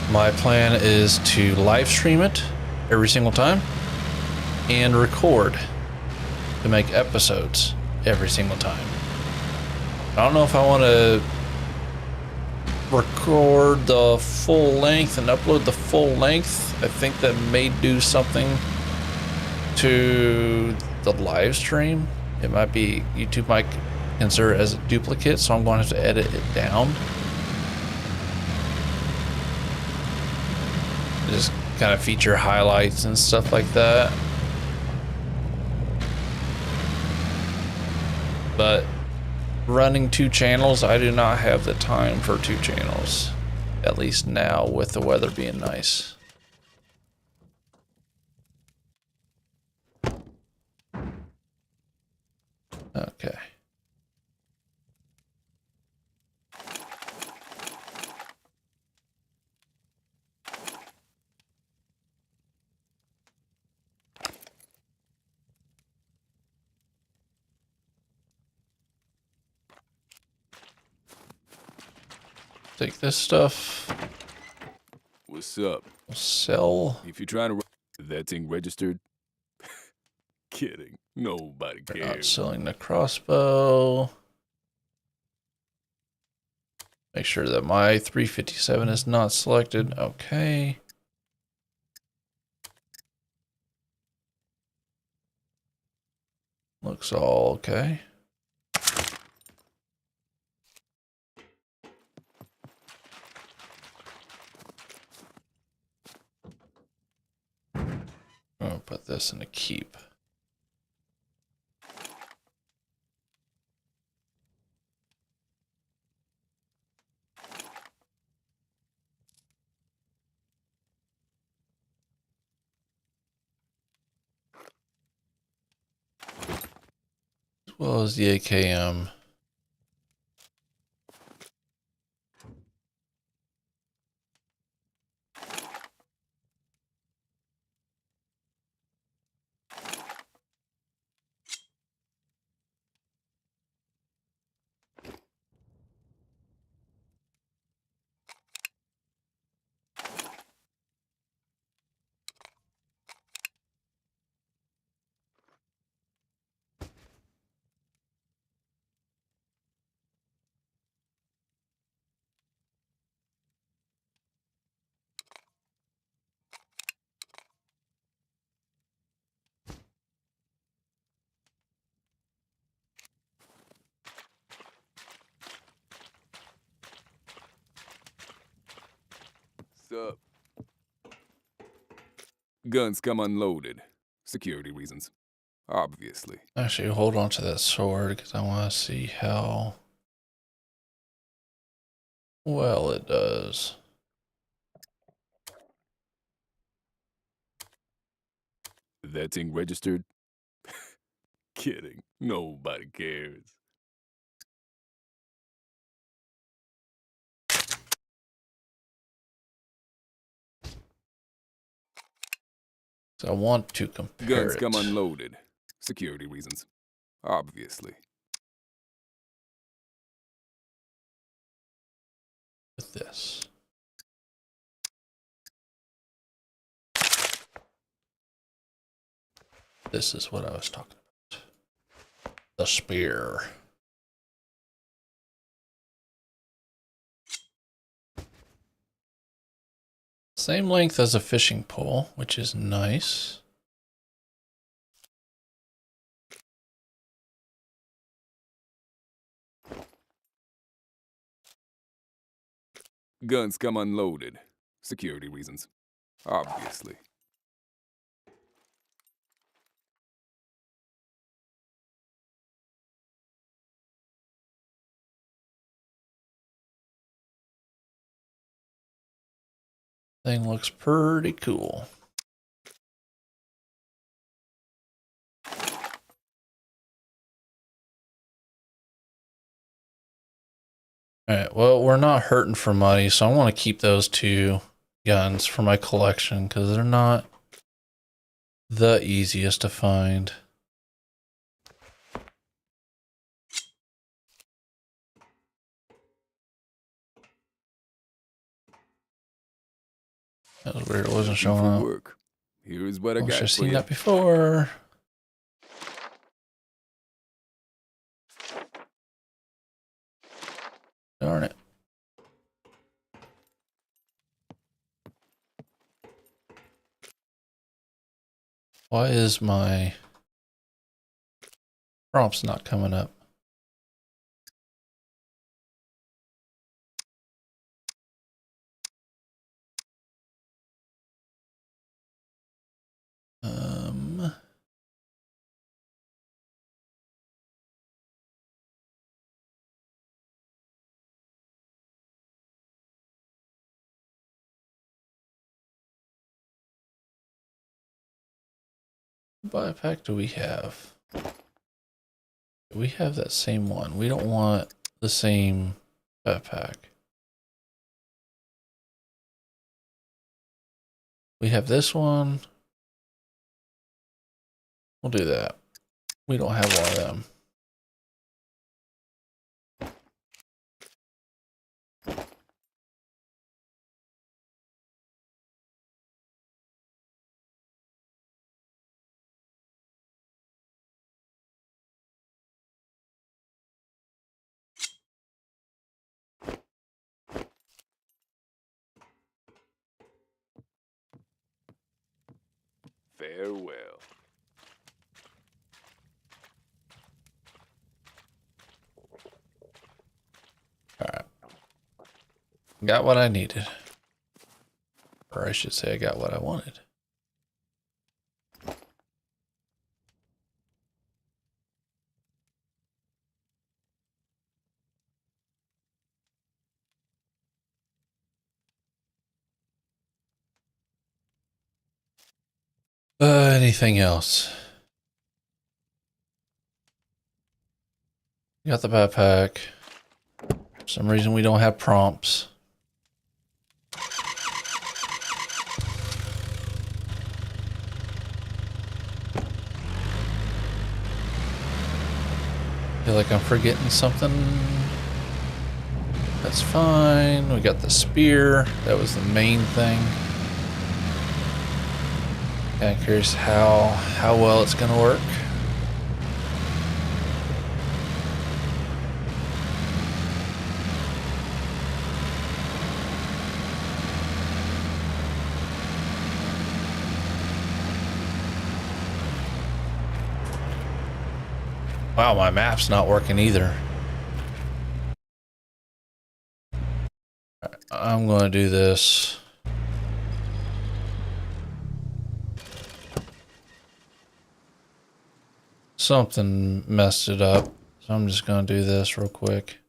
my plan is to live stream it every single time and record to make episodes every single time. I don't know if I want to record the full length and upload the full length. I think that may do something to the live stream. It might be, YouTube might consider it as a duplicate, so I'm going to have to edit it down. Just kind of feature highlights and stuff like that. But running 2 channels, I do not have the time for 2 channels. At least now, with the weather being nice. Okay. Take this stuff. What's up? Sell. If you're trying to that thing registered? Kidding. Nobody We're cares. not selling the crossbow. Make sure that my 357 is not selected. Okay. Looks all okay. I'm gonna put this in a keep. As well as the AKM. What's up? Guns come unloaded. Security reasons. Obviously. Actually, hold on to that sword because I want to see how well it does. That thing registered? Kidding. Nobody cares. So I want to compare Guns it come unloaded. Security reasons. Obviously. with this. This is what I was talking about. The spear. Same length as a fishing pole, which is nice. Guns come unloaded. Security reasons. Obviously. Thing looks pretty cool. All right, well, we're not hurting for money, so I want to keep those 2 guns for my collection because they're not the easiest to find. That was weird. It wasn't Looking showing for up. work. Here's what I Oh, got I've for seen you. that before. Darn it. Why is my prompts not coming up? What backpack do we have? We have that same one. We don't want the same backpack. We have this one. We'll do that. We don't have one of them. Farewell. All right. Got what I needed. Or I should say I got what I wanted. Anything else? Got the backpack. For some reason we don't have prompts. Feel like I'm forgetting something. That's fine. We got the spear. That was the main thing. Kind of curious how well it's gonna work. Wow, my map's not working either. I'm gonna do this. Something messed it up, so I'm just gonna do this real quick.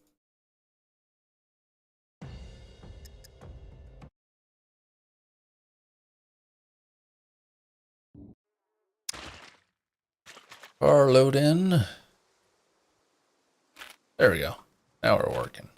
Car load in. There we go. Now we're working.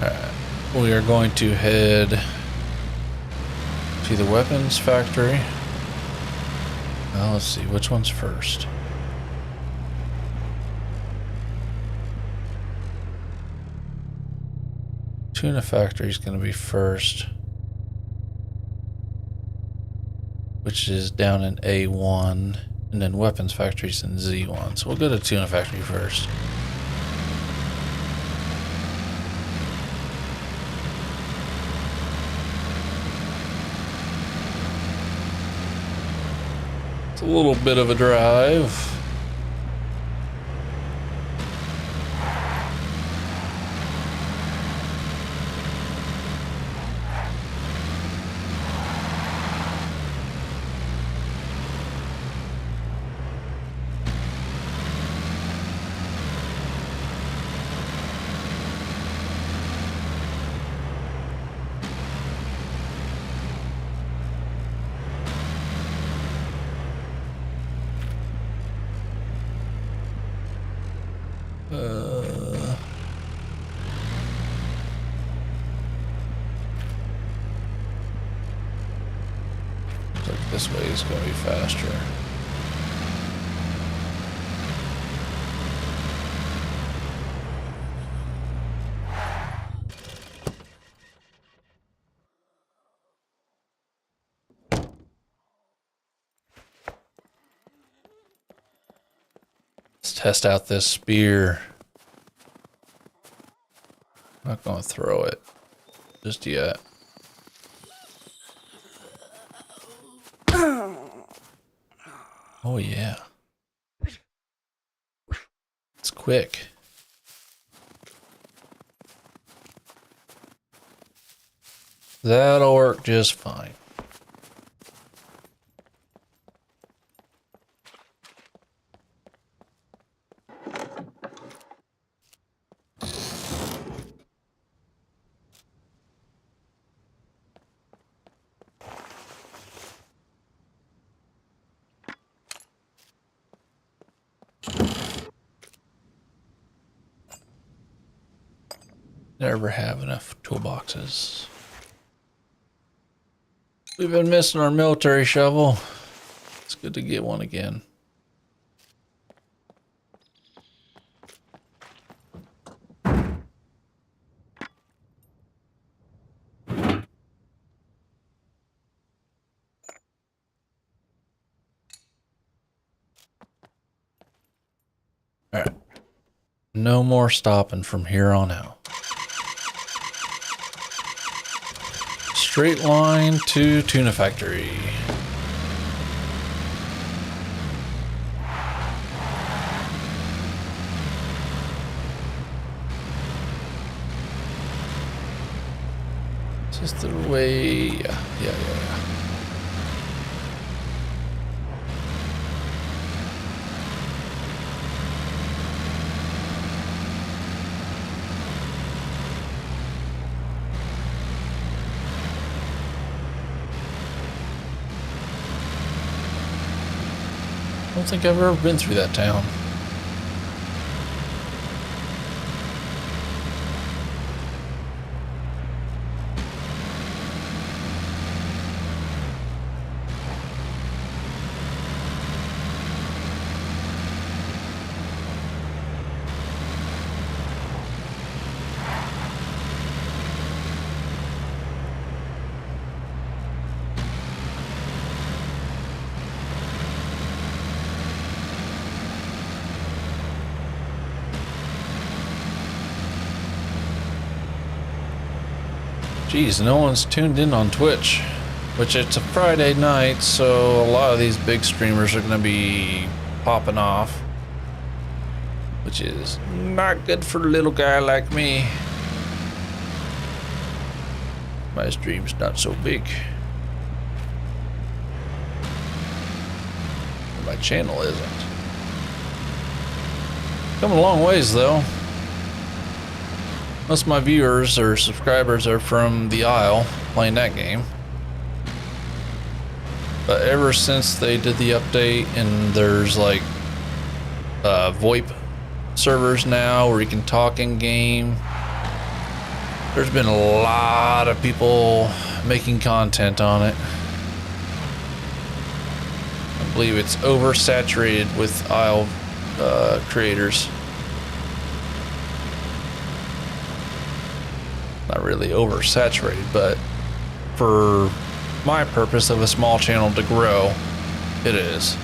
Alright, we are going to head to the weapons factory. Well, let's see, which one's first? Tuna factory is going to be first, which is down in A1, and then weapons factory's in Z1. So we'll go to tuna factory first. It's a little bit of a drive. This way is going to be faster. Let's test out this spear. I'm not going to throw it just yet. Oh yeah. It's quick. That'll work just fine. Never have enough toolboxes. We've been missing our military shovel. It's good to get one again. All right. No more stopping from here on out. Straight line to tuna factory. Is this the way? Yeah. I don't think I've ever been through that town. Geez, no one's tuned in on Twitch, which it's a Friday night, so a lot of these big streamers are going to be popping off, which is not good for a little guy like me. My stream's not so big. My channel isn't. Come a long ways though. Most of my viewers or subscribers are from the Isle, playing that game. But ever since they did the update and there's like VoIP servers now where you can talk in game, There's been a lot of people making content on it. I believe it's oversaturated with Isle creators. Not really oversaturated, but for my purpose of a small channel to grow, it is.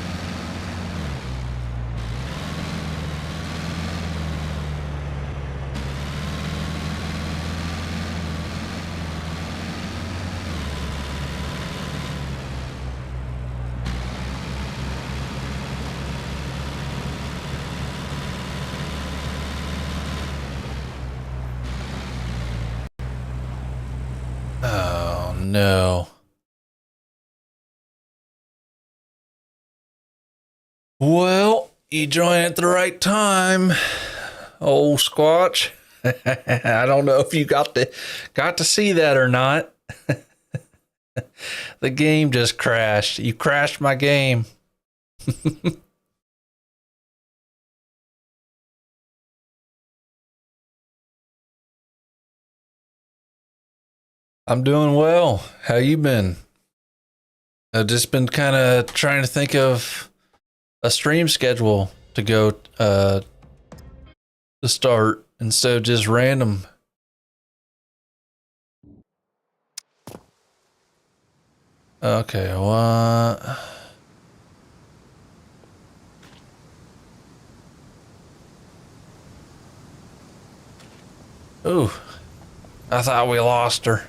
Oh no. Well, you joined at the right time, old Squatch. I don't know if you got to see that or not. The game just crashed. You crashed my game. I'm doing well. How you been? I've just been kind of trying to think of a stream schedule to go to start instead of just random. Okay, what? Ooh, I thought we lost her.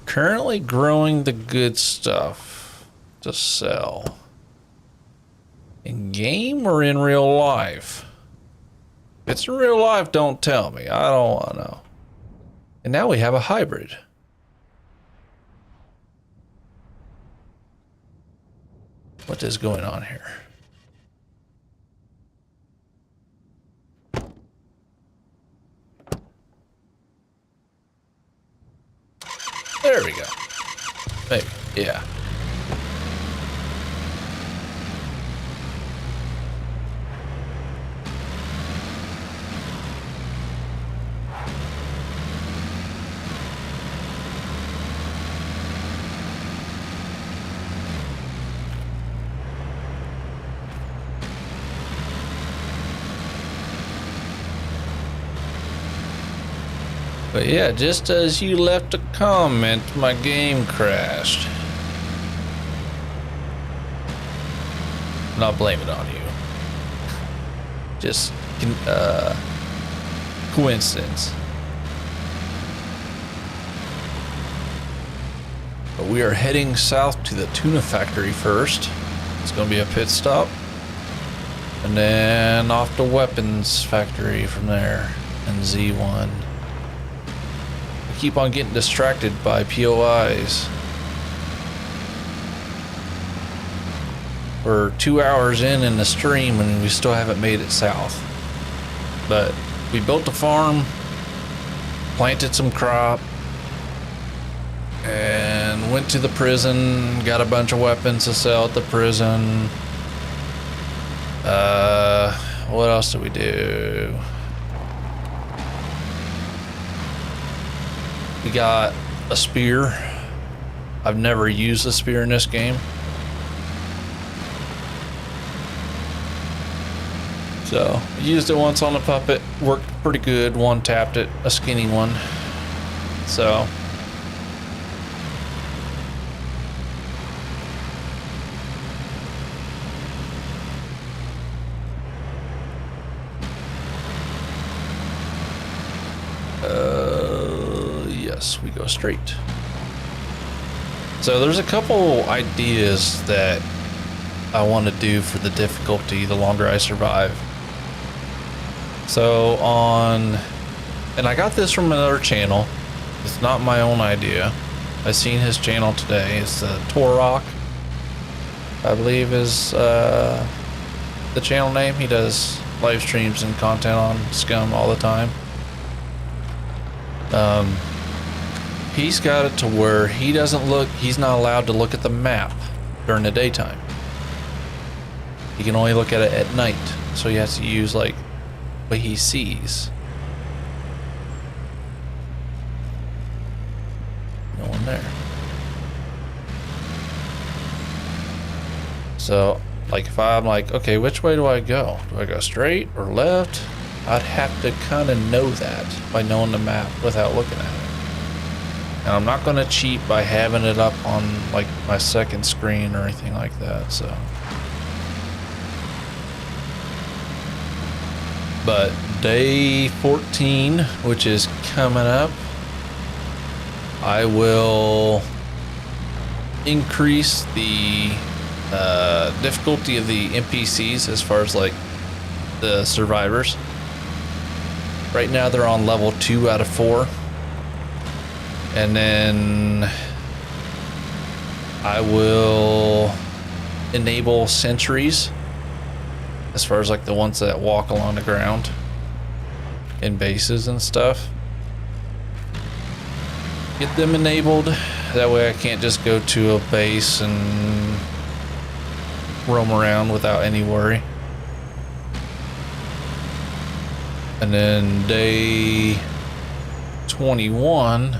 Currently growing the good stuff to sell. In game or in real life? If it's in real life, don't tell me. I don't want to know. And now we have a hybrid. What is going on here? There we go. Maybe, yeah. But yeah, just as you left a comment, my game crashed. I'm not blaming it on you. Just coincidence. But we are heading south to the tuna factory first. It's going to be a pit stop. And then off to weapons factory from there and Z1. Keep on getting distracted by POIs. We're 2 hours in the stream and we still haven't made it south. But we built a farm, planted some crop, and went to the prison, got a bunch of weapons to sell at the prison. What else did we do? We got a spear. I've never used a spear in this game. So, I used it once on a puppet. Worked pretty good. One tapped it, a skinny one. So. Yes, we go straight. So there's a couple ideas that I want to do for the difficulty the longer I survive. So and I got this from another channel. It's not my own idea. I seen his channel today. It's Torok, I believe is the channel name. He does live streams and content on Scum all the time. He's got it to where he's not allowed to look at the map during the daytime. He can only look at it at night. So he has to use like what he sees. nothing there. So, like, if I'm like, okay, which way do I go? Do I go straight or left? I'd have to kind of know that by knowing the map without looking at it. And I'm not going to cheat by having it up on, like, my second screen or anything like that, so. But day 14, which is coming up, I will increase the difficulty of the NPCs as far as like the survivors. Right now they're on level 2 out of 4. And then I will enable sentries as far as like the ones that walk along the ground in bases and stuff. Get them enabled. That way I can't just go to a base and roam around without any worry. And then day 21,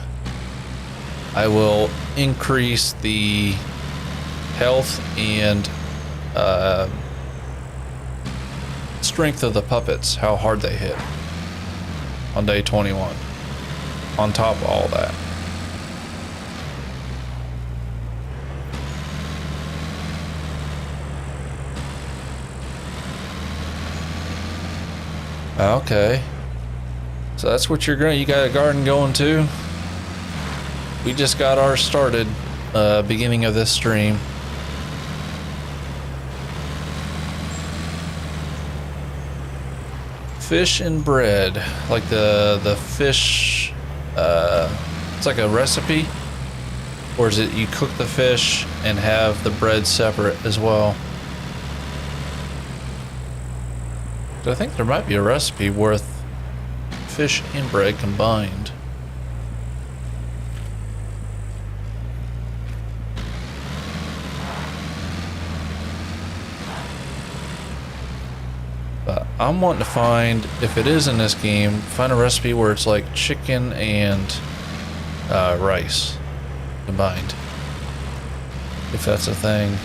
I will increase the health and strength of the puppets, how hard they hit on day 21, on top of all that. Okay, so that's what you're going. You got a garden going too? We just got ours started beginning of this stream. Fish and bread, like the fish, it's like a recipe, or is it you cook the fish and have the bread separate as well? I think there might be a recipe worth fish and bread combined. But I'm wanting to find, if it is in this game, find a recipe where it's like chicken and rice combined. If that's a thing.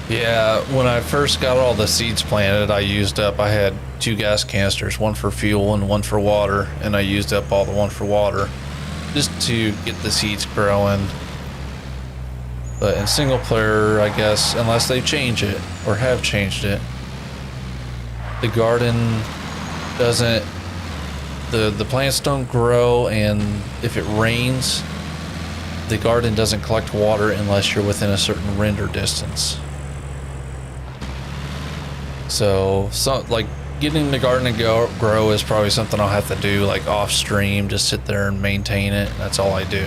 Yeah, when I first got all the seeds planted, I had 2 gas canisters, one for fuel and one for water, and I used up all the one for water just to get the seeds growing. But in single player, I guess, unless they change it or have changed it, the garden doesn't, the plants don't grow, and if it rains, the garden doesn't collect water unless you're within a certain render distance. So, like getting the garden to grow is probably something I'll have to do like off stream, just sit there and maintain it. That's all I do.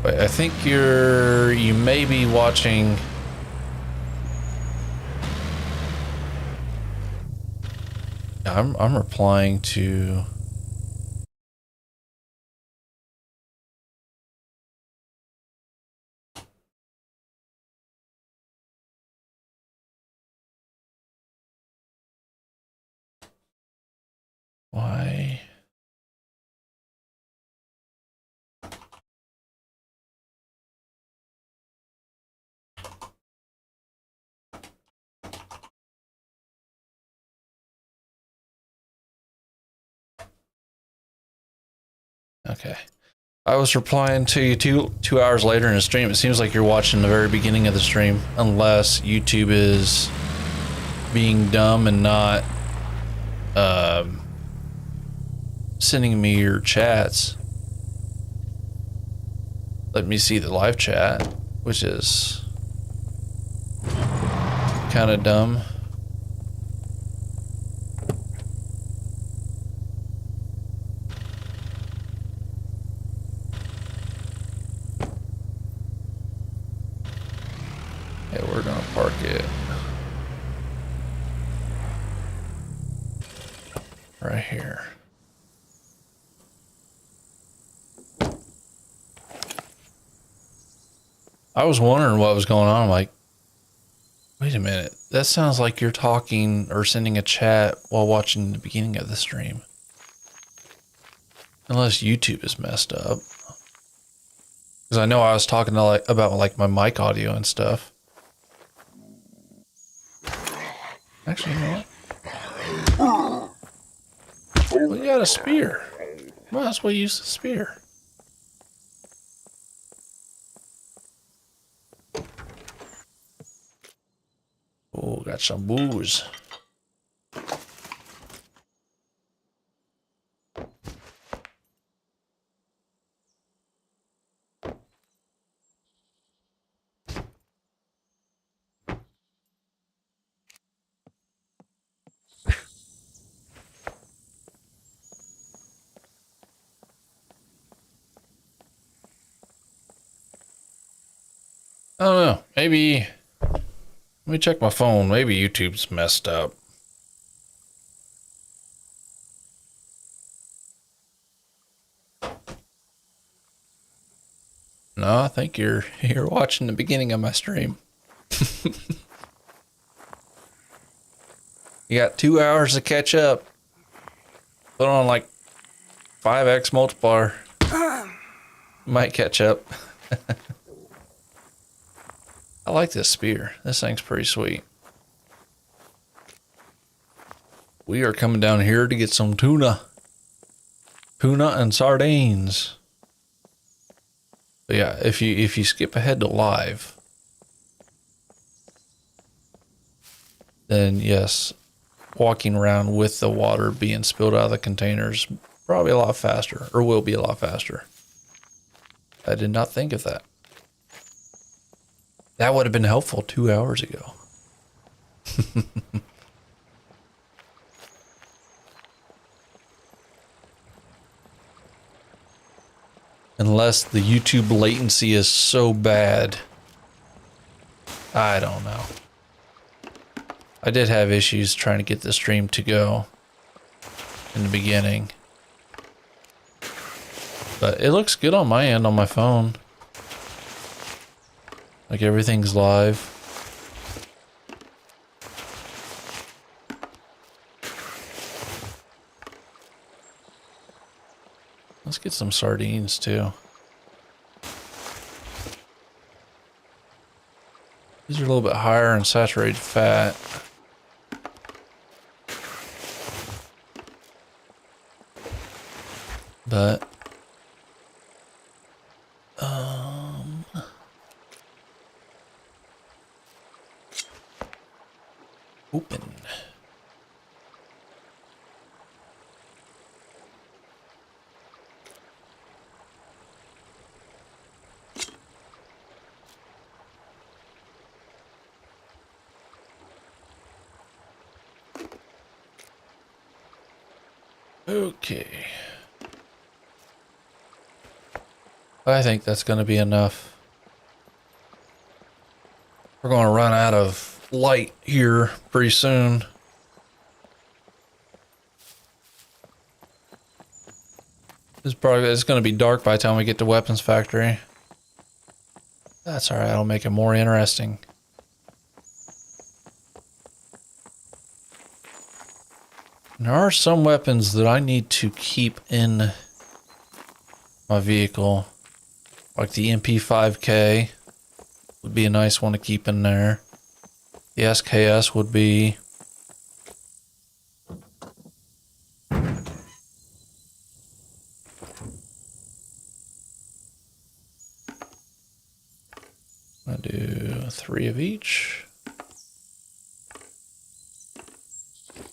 But I think you may be watching. I'm replying to. Why? Okay. I was replying to you two hours later in a stream. It seems like you're watching the very beginning of the stream, unless YouTube is being dumb and not sending me your chats. Let me see the live chat, which is kind of dumb. Yeah, we're gonna park it. right here. I was wondering what was going on. I'm like, wait a minute. That sounds like you're talking or sending a chat while watching the beginning of the stream. Unless YouTube is messed up. Because I know I was talking to about like my mic audio and stuff. Actually, you know what? We got a spear. Might as well use the spear. Oh, got some booze. I don't know. Maybe. Let me check my phone. Maybe YouTube's messed up. No, I think you're watching the beginning of my stream. You got 2 hours to catch up. Put on like 5x multiplier. Might catch up. I like this spear. This thing's pretty sweet. We are coming down here to get some tuna. Tuna and sardines. But yeah, if you skip ahead to live, then yes, walking around with the water being spilled out of the containers probably a lot faster, or will be a lot faster. I did not think of that. That would have been helpful 2 hours ago. Unless the YouTube latency is so bad. I don't know. I did have issues trying to get the stream to go in the beginning. But it looks good on my end on my phone. Like everything's live. Let's get some sardines too. These are a little bit higher in saturated fat. But open. Okay. I think that's going to be enough. We're going to run out of light here pretty soon. It's going to be dark by the time we get to Weapons Factory. That's alright, it'll make it more interesting. There are some weapons that I need to keep in my vehicle. Like the MP5K would be a nice one to keep in there. The SKS would be. I do 3 of each.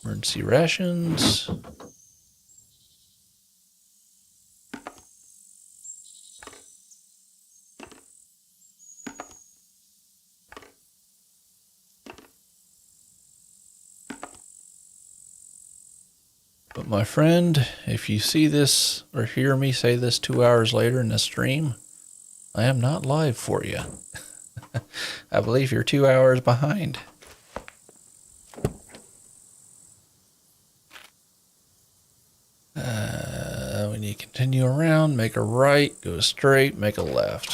Emergency rations. But my friend, if you see this or hear me say this 2 hours later in the stream, I am not live for you. I believe you're 2 hours behind. we need to continue around, make a right, go straight, make a left.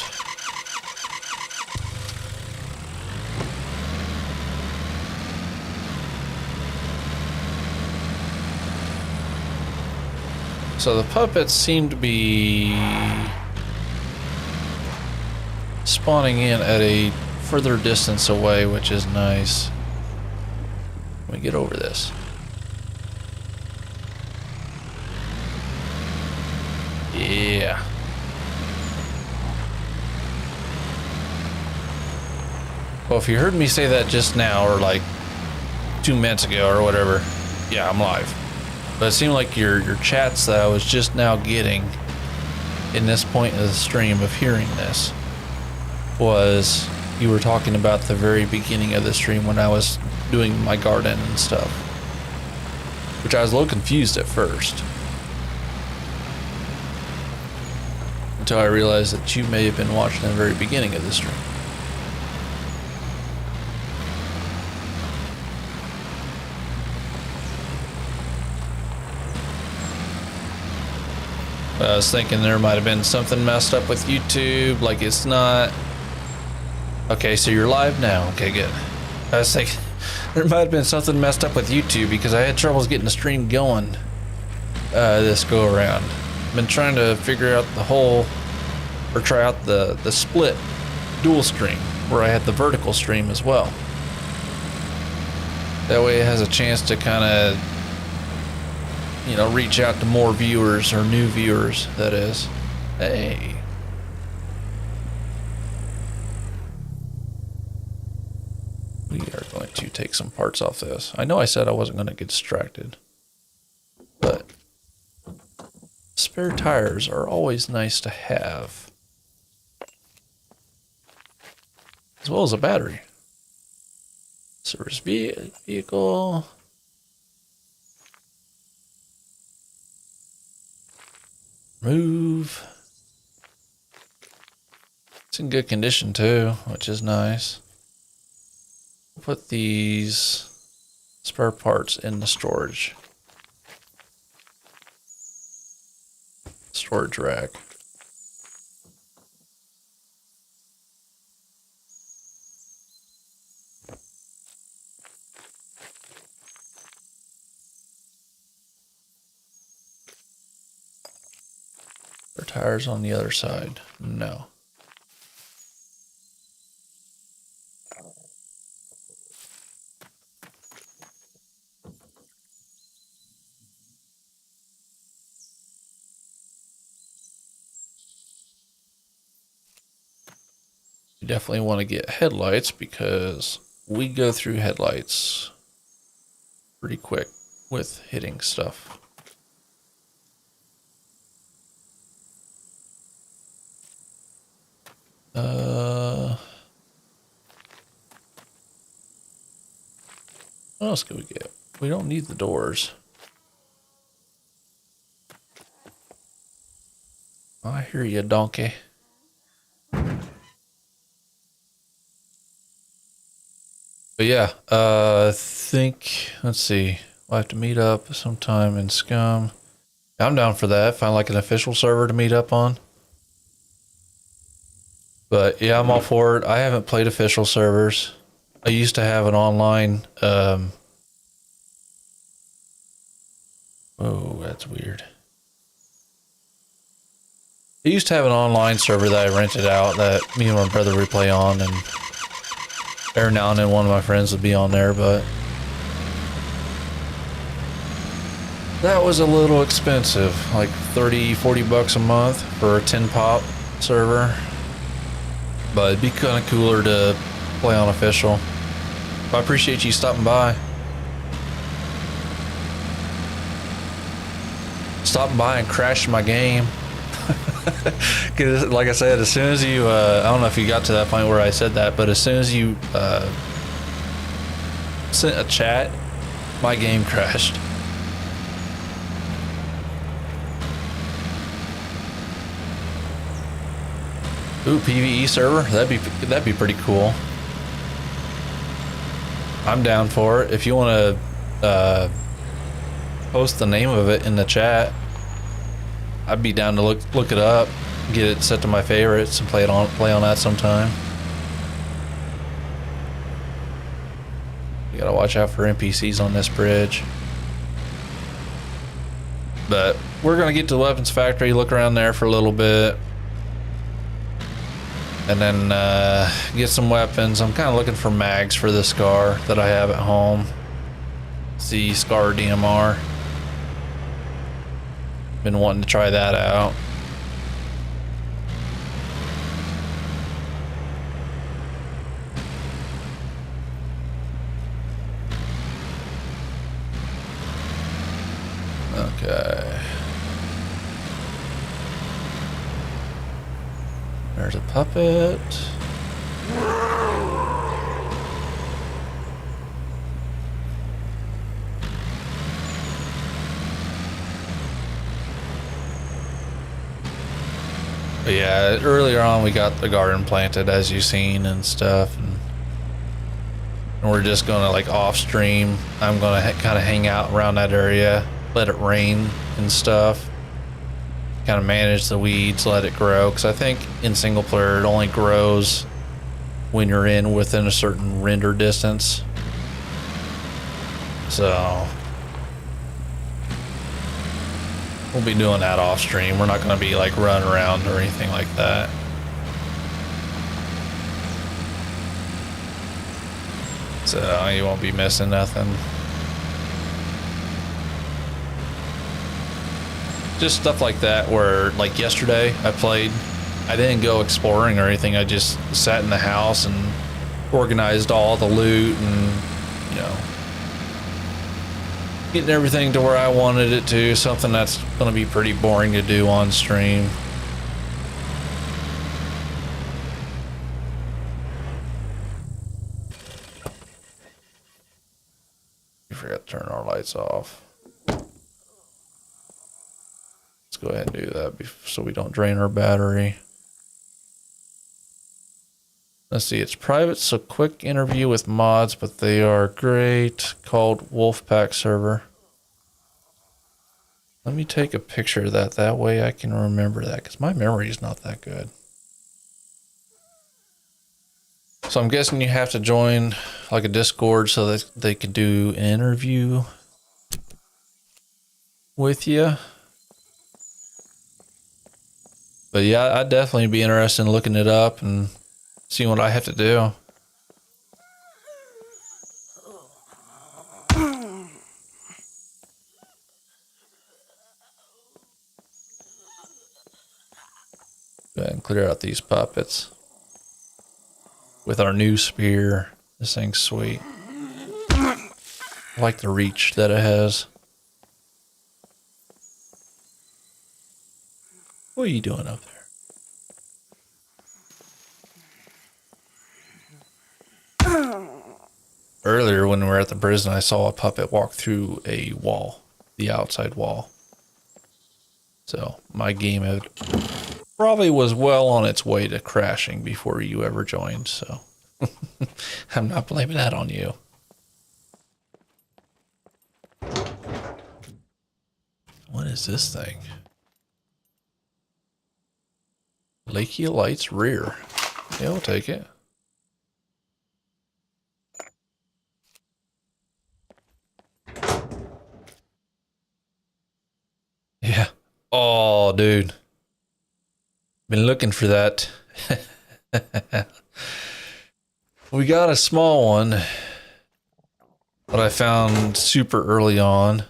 So the puppets seem to be spawning in at a further distance away, which is nice. Let me get over this. Yeah. Well, if you heard me say that just now, or like 2 minutes ago or whatever, yeah, I'm live. But it seemed like your chats that I was just now getting in this point of the stream of hearing this was you were talking about the very beginning of the stream when I was doing my garden and stuff, which I was a little confused at first until I realized that you may have been watching the very beginning of the stream. I was thinking there might have been something messed up with YouTube, like it's not. Okay, so you're live now. Okay, good. I was thinking there might have been something messed up with YouTube because I had troubles getting the stream going this go around. Been trying to figure out the whole, or try out the split dual stream where I had the vertical stream as well. That way it has a chance to kind of, you know, reach out to more viewers, or new viewers, that is. Hey. We are going to take some parts off this. I know I said I wasn't going to get distracted, but spare tires are always nice to have, as well as a battery. Service vehicle. Move. It's in good condition too, which is nice. Put these spare parts in the storage rack. Are tires on the other side? No. You definitely want to get headlights because we go through headlights pretty quick with hitting stuff. What else can we get? We don't need the doors. I hear you, donkey. But yeah, I think, let's see, we'll have to meet up sometime in Scum. I'm down for that. Find like an official server to meet up on. But yeah, I'm all for it. I haven't played official servers. I used to have an online, oh, that's weird. I used to have an online server that I rented out that me and my brother would play on, and every now and then one of my friends would be on there, but that was a little expensive, like 30-40 bucks a month for a 10 pop server. But it'd be kind of cooler to play on official. I appreciate you stopping by. Stopping by and crashing my game. Because like I said, as soon as you, I don't know if you got to that point where I said that, but as soon as you sent a chat, my game crashed. Ooh, PvE server? That'd be pretty cool. I'm down for it. If you want to post the name of it in the chat, I'd be down to look it up, get it set to my favorites, and play on that sometime. You gotta watch out for NPCs on this bridge. But we're gonna get to the weapons factory, look around there for a little bit, and then get some weapons. I'm kind of looking for mags for the Scar that I have at home. It's the Scar DMR. Been wanting to try that out. Okay. There's a puppet. But yeah, earlier on we got the garden planted, as you've seen, and stuff, and we're just gonna, like, off stream, I'm gonna kind of hang out around that area, let it rain and stuff, kind of manage the weeds, let it grow, because I think in single player it only grows when you're within a certain render distance. So we'll be doing that off stream. We're not going to be like running around or anything like that. So you won't be missing nothing. Just stuff like that where, like yesterday I played, I didn't go exploring or anything. I just sat in the house and organized all the loot and, you know, getting everything to where I wanted it to, something that's going to be pretty boring to do on stream. We forgot to turn our lights off. Let's go ahead and do that so we don't drain our battery. Let's see, it's private, so quick interview with mods, but they are great. Called Wolfpack server. Let me take a picture of that. That way I can remember that, because my memory is not that good. So I'm guessing you have to join like a Discord so that they could do an interview with you. But yeah, I'd definitely be interested in looking it up and seeing what I have to do. Go ahead and clear out these puppets with our new spear. This thing's sweet. I like the reach that it has. What are you doing up there? Earlier when we were at the prison, I saw a puppet walk through a wall, the outside wall. So my game had probably was well on its way to crashing before you ever joined, so I'm not blaming that on you. What is this thing? Lakey Lights rear. Yeah, I'll take it. Yeah. Oh, dude. Been looking for that. We got a small one that I found super early on.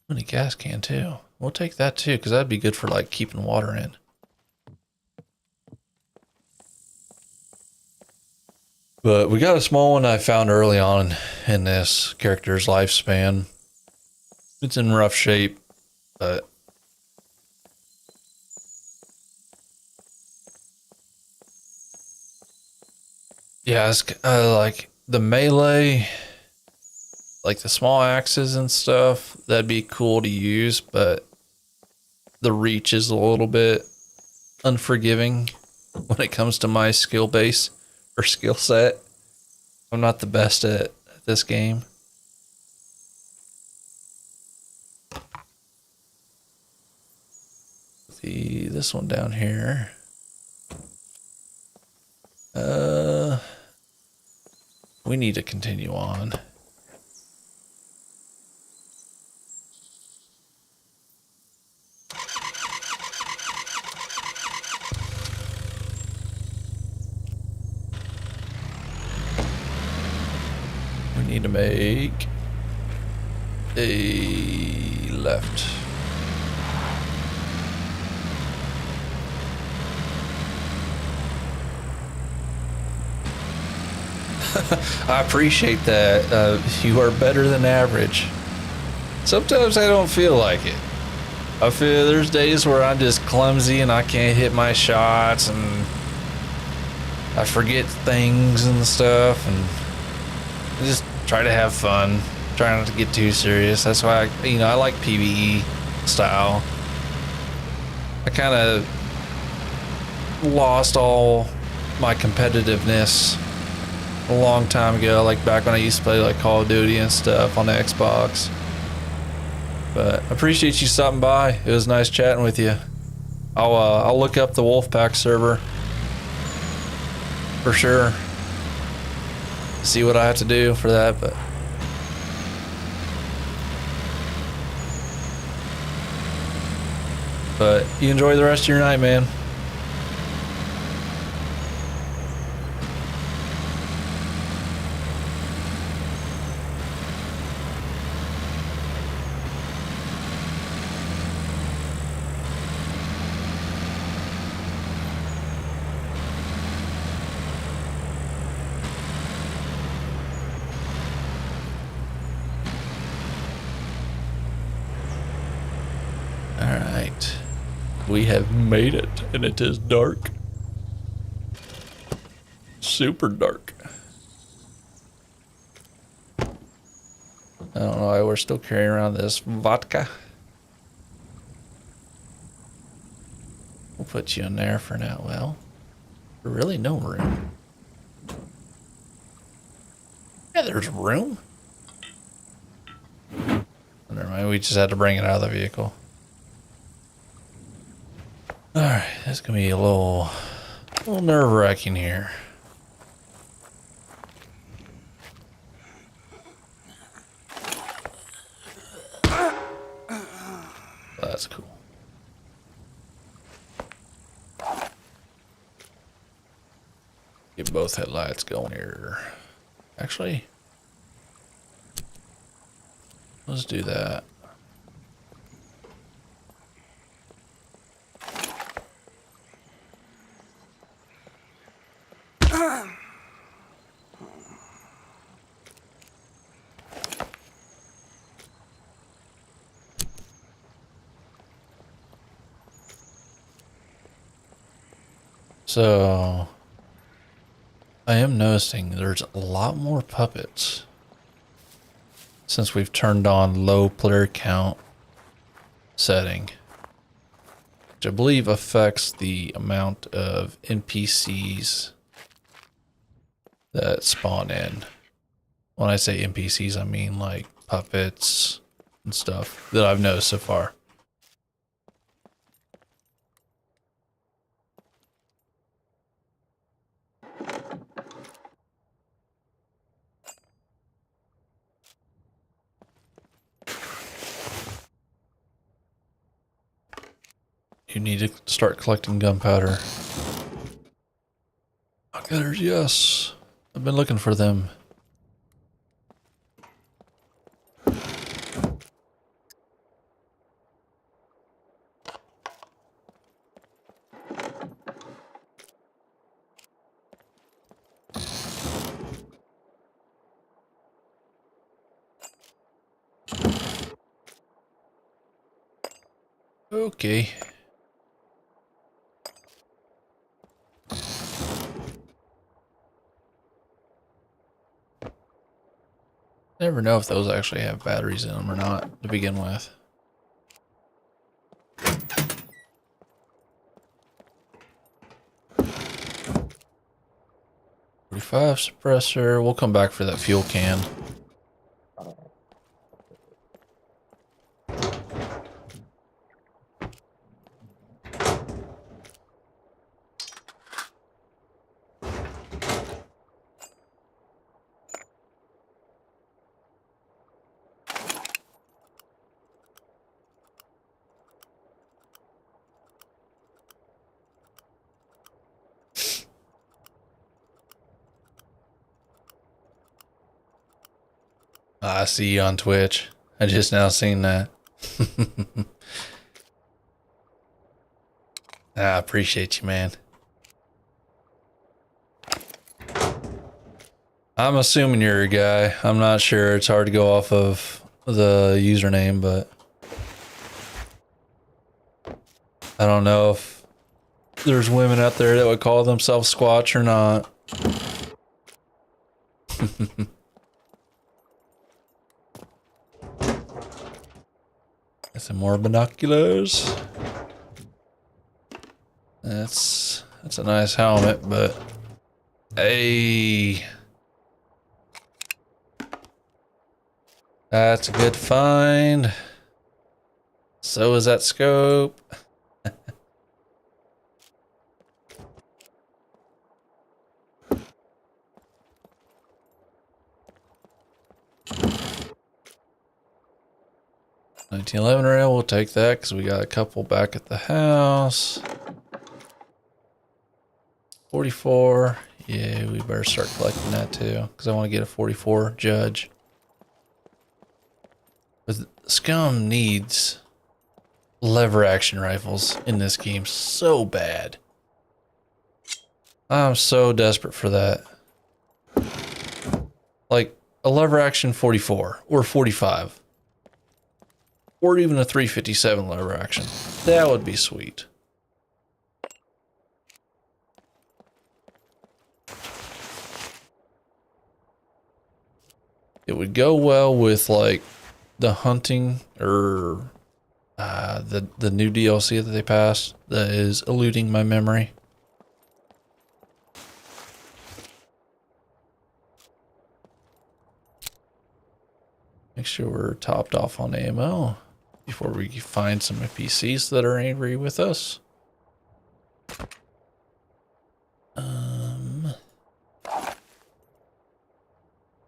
And a gas can too. We'll take that too, because that'd be good for like keeping water in. But we got a small one I found early on in this character's lifespan. It's in rough shape, but yeah, it's like the melee, like the small axes and stuff, that'd be cool to use, but the reach is a little bit unforgiving when it comes to my skill base or skill set. I'm not the best at this game. this one down here. We need to continue on. We need to make a left. I appreciate that. You are better than average. Sometimes I don't feel like it. I feel there's days where I'm just clumsy and I can't hit my shots and I forget things and stuff, and I just try to have fun. Try not to get too serious. That's why I like PvE style. I kind of lost all my competitiveness a long time ago, like back when I used to play like Call of Duty and stuff on the Xbox. But I appreciate you stopping by. It was nice chatting with you. I'll look up the Wolfpack server for sure. See what I have to do for that, but you enjoy the rest of your night, man. Alright. We have made it, and it is dark. Super dark. I don't know why we're still carrying around this vodka. We'll put you in there for now. Well, there's really no room. Yeah, there's room. Never mind, we just had to bring it out of the vehicle. Alright, that's gonna be a little nerve-wracking here. That's cool. Get both headlights going here. Actually, let's do that. So, I am noticing there's a lot more puppets since we've turned on low player count setting, which I believe affects the amount of NPCs that spawn in. When I say NPCs, I mean like puppets and stuff that I've noticed so far. You need to start collecting gunpowder. Gutters, yes. I've been looking for them. Okay. Never know if those actually have batteries in them or not to begin with. 45 suppressor. We'll come back for that fuel can. I see you on Twitch. I just now seen that. I appreciate you, man. I'm assuming you're a guy. I'm not sure. It's hard to go off of the username, but I don't know if there's women out there that would call themselves Squatch or not. Got some more binoculars. That's a nice helmet, but hey, that's a good find. So is that scope. $1911 rail, we'll take that because we got a couple back at the house. 44, yeah, we better start collecting that too because I want to get a 44 judge. But Scum needs lever action rifles in this game so bad. I'm so desperate for that. Like a lever action 44 or 45. Or even a 357 lever action. That would be sweet. It would go well with like the hunting or the new DLC that they passed that is eluding my memory. Make sure we're topped off on ammo before we find some NPCs that are angry with us.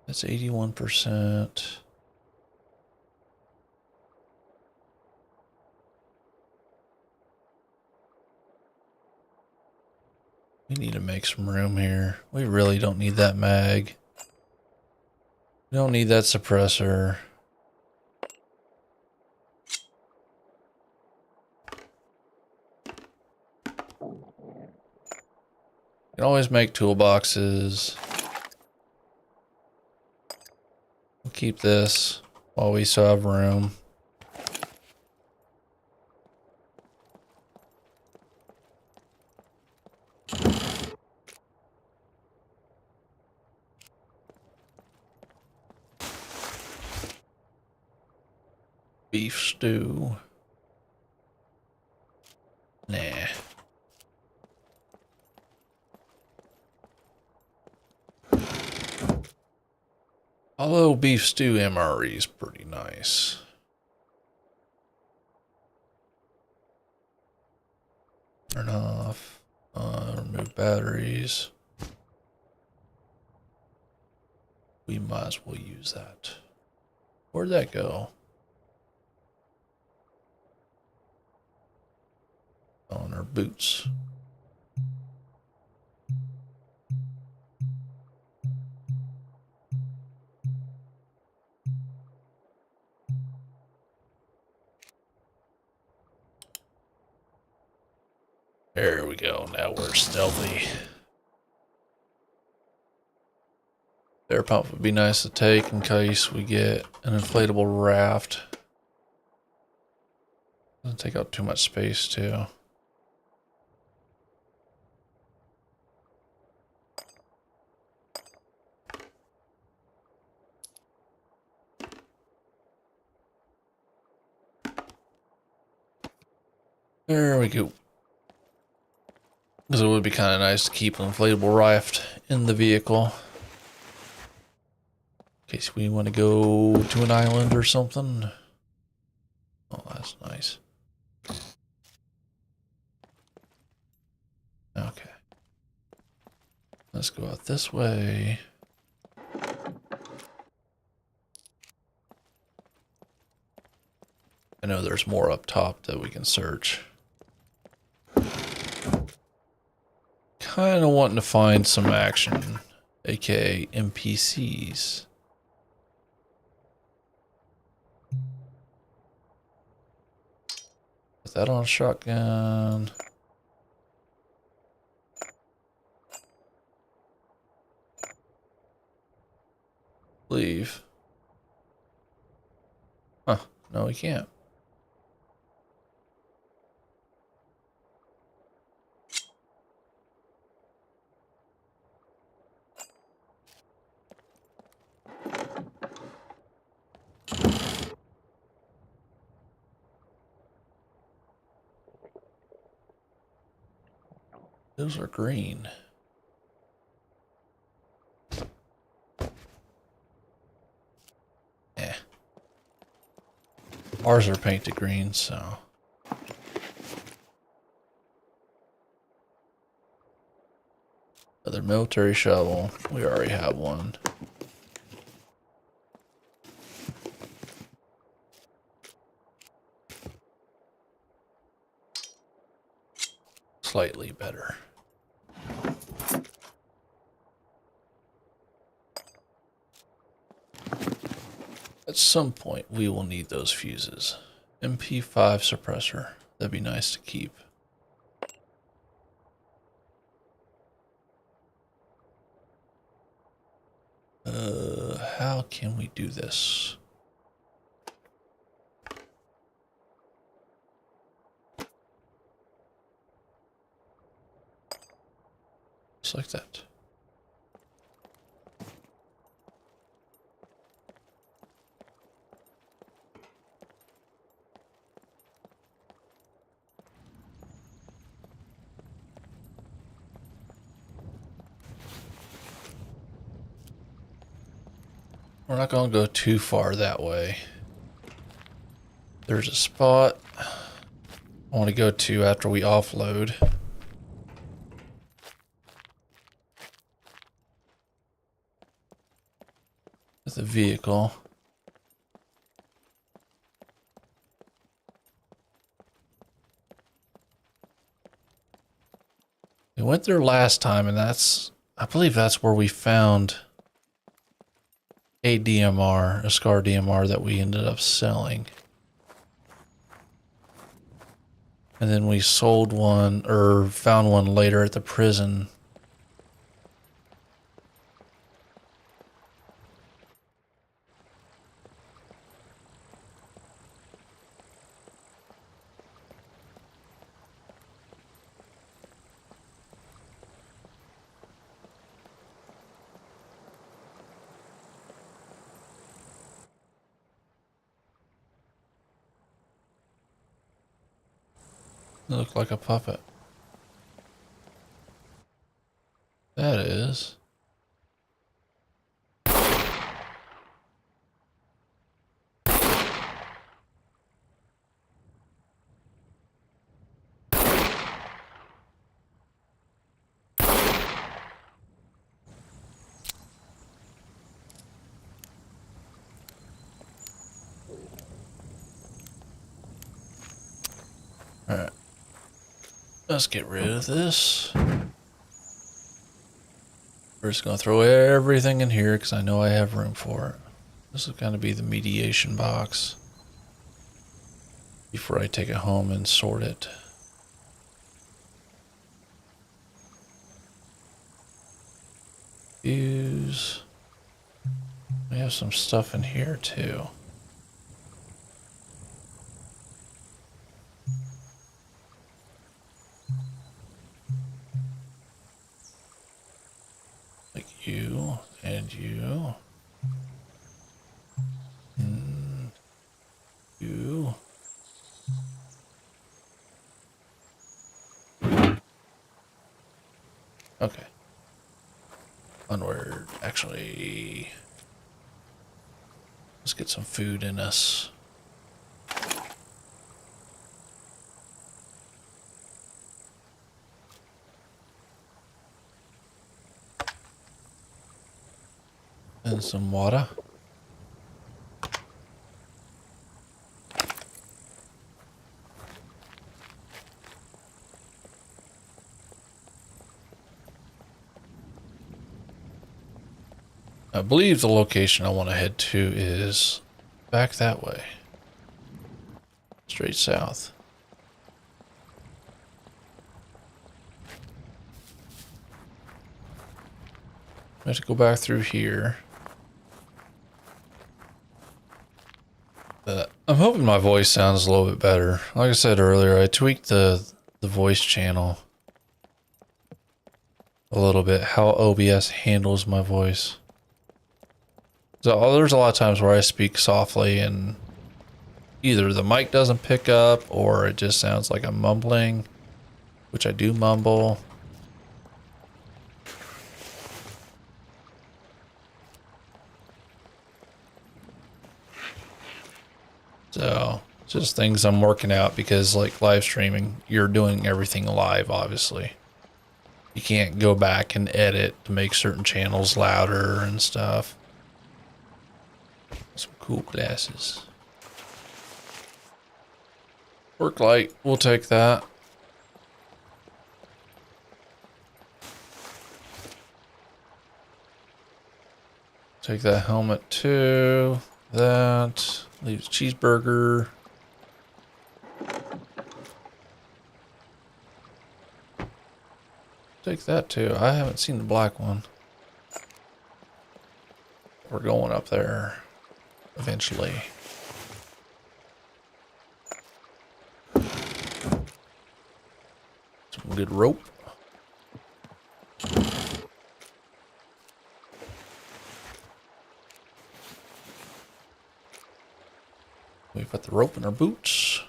That's 81%. We need to make some room here. We really don't need that mag. We don't need that suppressor. You can always make toolboxes. We'll keep this while we still have room. Beef stew. Nah. Although beef stew MRE is pretty nice. Turn off. Remove batteries. We might as well use that. Where'd that go? On our boots. There we go. Now we're stealthy. Air pump would be nice to take in case we get an inflatable raft. Doesn't take up too much space too. There we go. Because it would be kind of nice to keep an inflatable raft in the vehicle. In case we want to go to an island or something. Oh, that's nice. Okay. Let's go out this way. I know there's more up top that we can search. Kind of wanting to find some action, aka NPCs. that on a shotgun. Leave. Huh. No, we can't. Those are green. Eh. Ours are painted green, so. Another military shovel. We already have one. Slightly better. At some point, we will need those fuses. MP5 suppressor. That'd be nice to keep. How can we do this? Just like that. We're not going to go too far that way. There's a spot I want to go to after we offload. With the vehicle. We went there last time, and I believe that's where we found a DMR, a SCAR DMR that we ended up selling. And then we sold one, or found one later at the prison. It looked like a puppet. That is. Alright. Let's get rid of this. We're just going to throw everything in here because I know I have room for it. This is going to be the mediation box before I take it home and sort it. Fuse. We have some stuff in here too. Like you and you. And you. Okay. Onward. Actually, let's get some food in us. And some water. I believe the location I want to head to is back that way. Straight south. I have to go back through here. I'm hoping my voice sounds a little bit better. Like I said earlier, I tweaked the voice channel a little bit, how OBS handles my voice. So there's a lot of times where I speak softly and either the mic doesn't pick up or it just sounds like I'm mumbling, which I do mumble. So just things I'm working out because like live streaming, you're doing everything live, obviously. You can't go back and edit to make certain channels louder and stuff. Some cool glasses. Work light, we'll take that. Take that helmet too. That leaves cheeseburger. Take that too. I haven't seen the black one. We're going up there eventually. Some good rope. We've got the rope in our boots.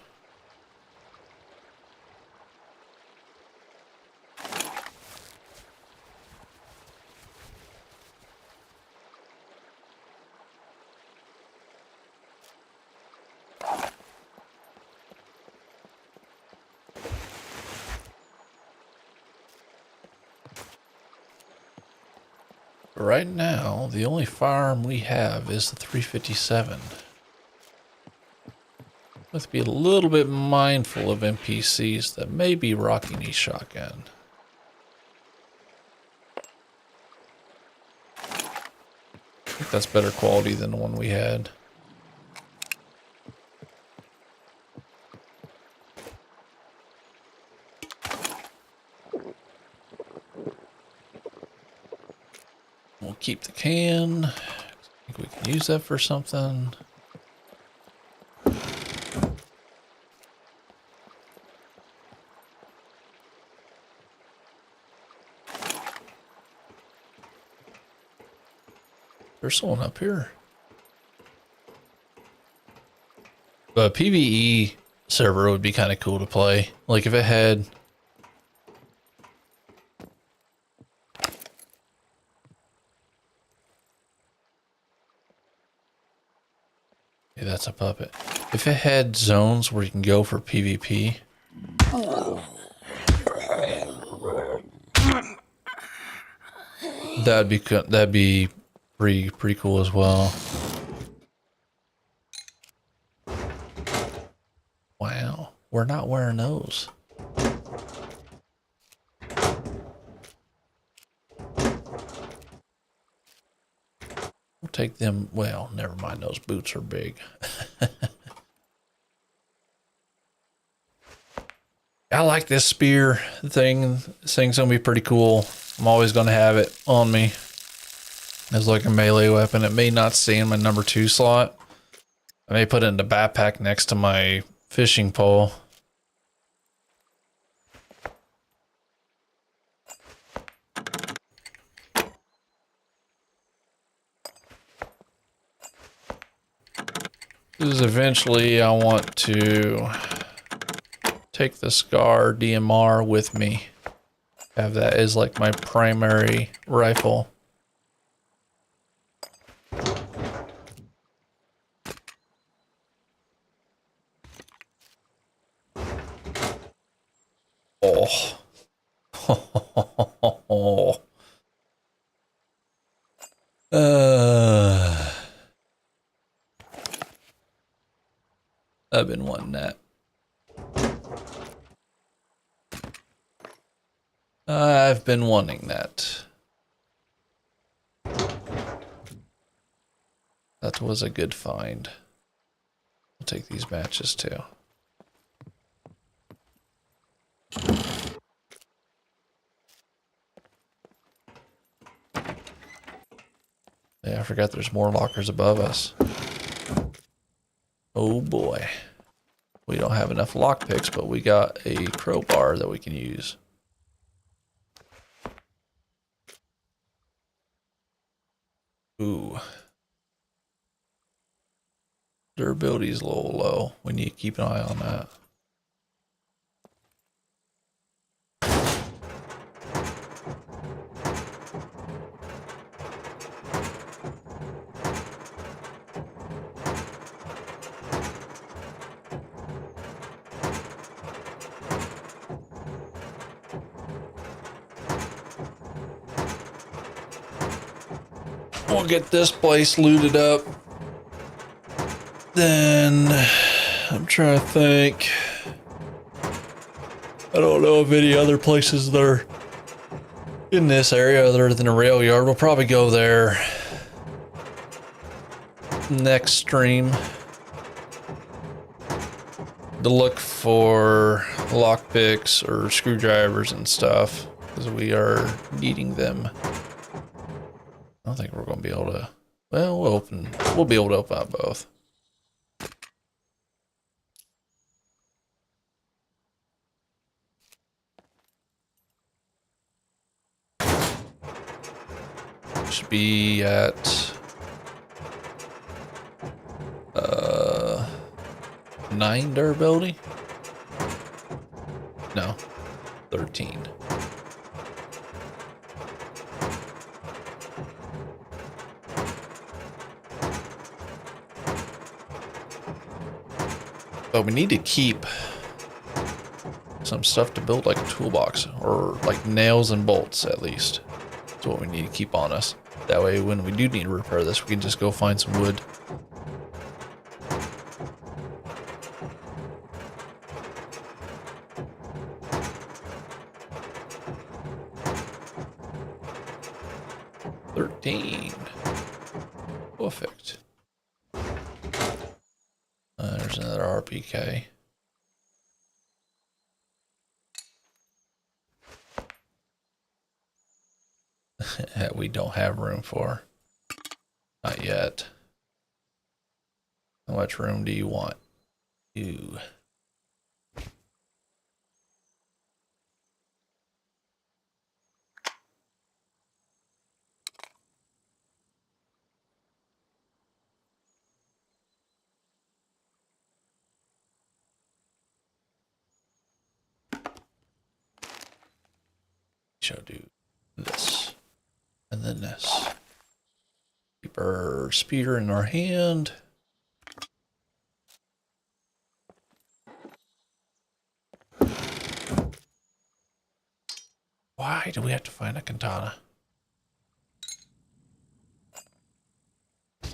Right now, the only firearm we have is the 357. Let's be a little bit mindful of NPCs that may be rocking a shotgun. I think that's better quality than the one we had. We'll keep the can. I think we can use that for something. There's someone up here. But PvE server would be kind of cool to play. Like if it had... Yeah, that's a puppet. If it had zones where you can go for PvP. That'd be pretty cool as well. Wow, we're not wearing those. We'll take them. Well, never mind. Those boots are big. I like this spear thing. This thing's gonna be pretty cool. I'm always gonna have it on me as like a melee weapon. It may not stay in my number 2 slot. I may put it in the backpack next to my fishing pole. Because eventually I want to take the Scar DMR with me. Have that as like my primary rifle. Oh. I've been wanting that. I've been wanting that. That was a good find. I'll take these matches too. forgot there's more lockers above us. Oh boy. We don't have enough lockpicks, but we got a crowbar that we can use. Ooh. Durability is a little low. We need to keep an eye on that. We'll get this place looted up. Then I'm trying to think. I don't know of any other places that are in this area other than a rail yard. We'll probably go there next stream to look for lockpicks or screwdrivers and stuff because we are needing them. I don't think we're going to be able to. Well, we'll be able to open up both. Should be at 9 durability. No, 13. But we need to keep some stuff to build like a toolbox or like nails and bolts at least. That's what we need to keep on us. That way when we do need to repair this, we can just go find some wood. Perfect. There's another RPK. That we don't have room for. Not yet. How much room do you want? Ew. Shall do this. And then this. Keep our speeder in our hand. Why do we have to find a katana? I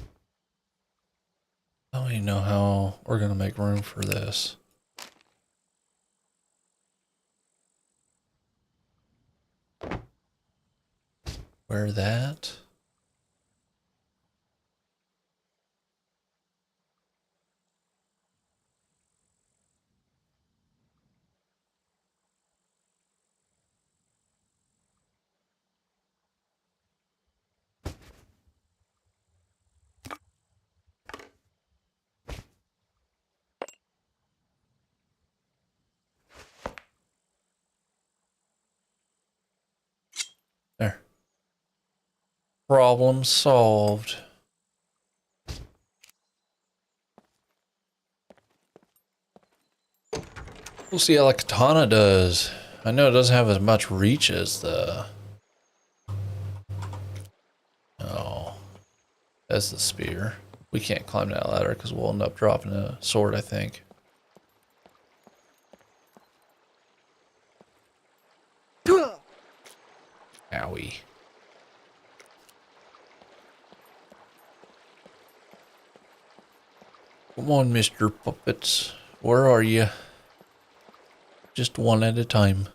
don't even know how we're gonna make room for this. Where that? There. Problem solved. We'll see how the katana does. I know it doesn't have as much reach as the... Oh. As the spear. We can't climb that ladder because we'll end up dropping a sword, I think. Owie. Come on, Mr. Puppets. Where are you? Just one at a time.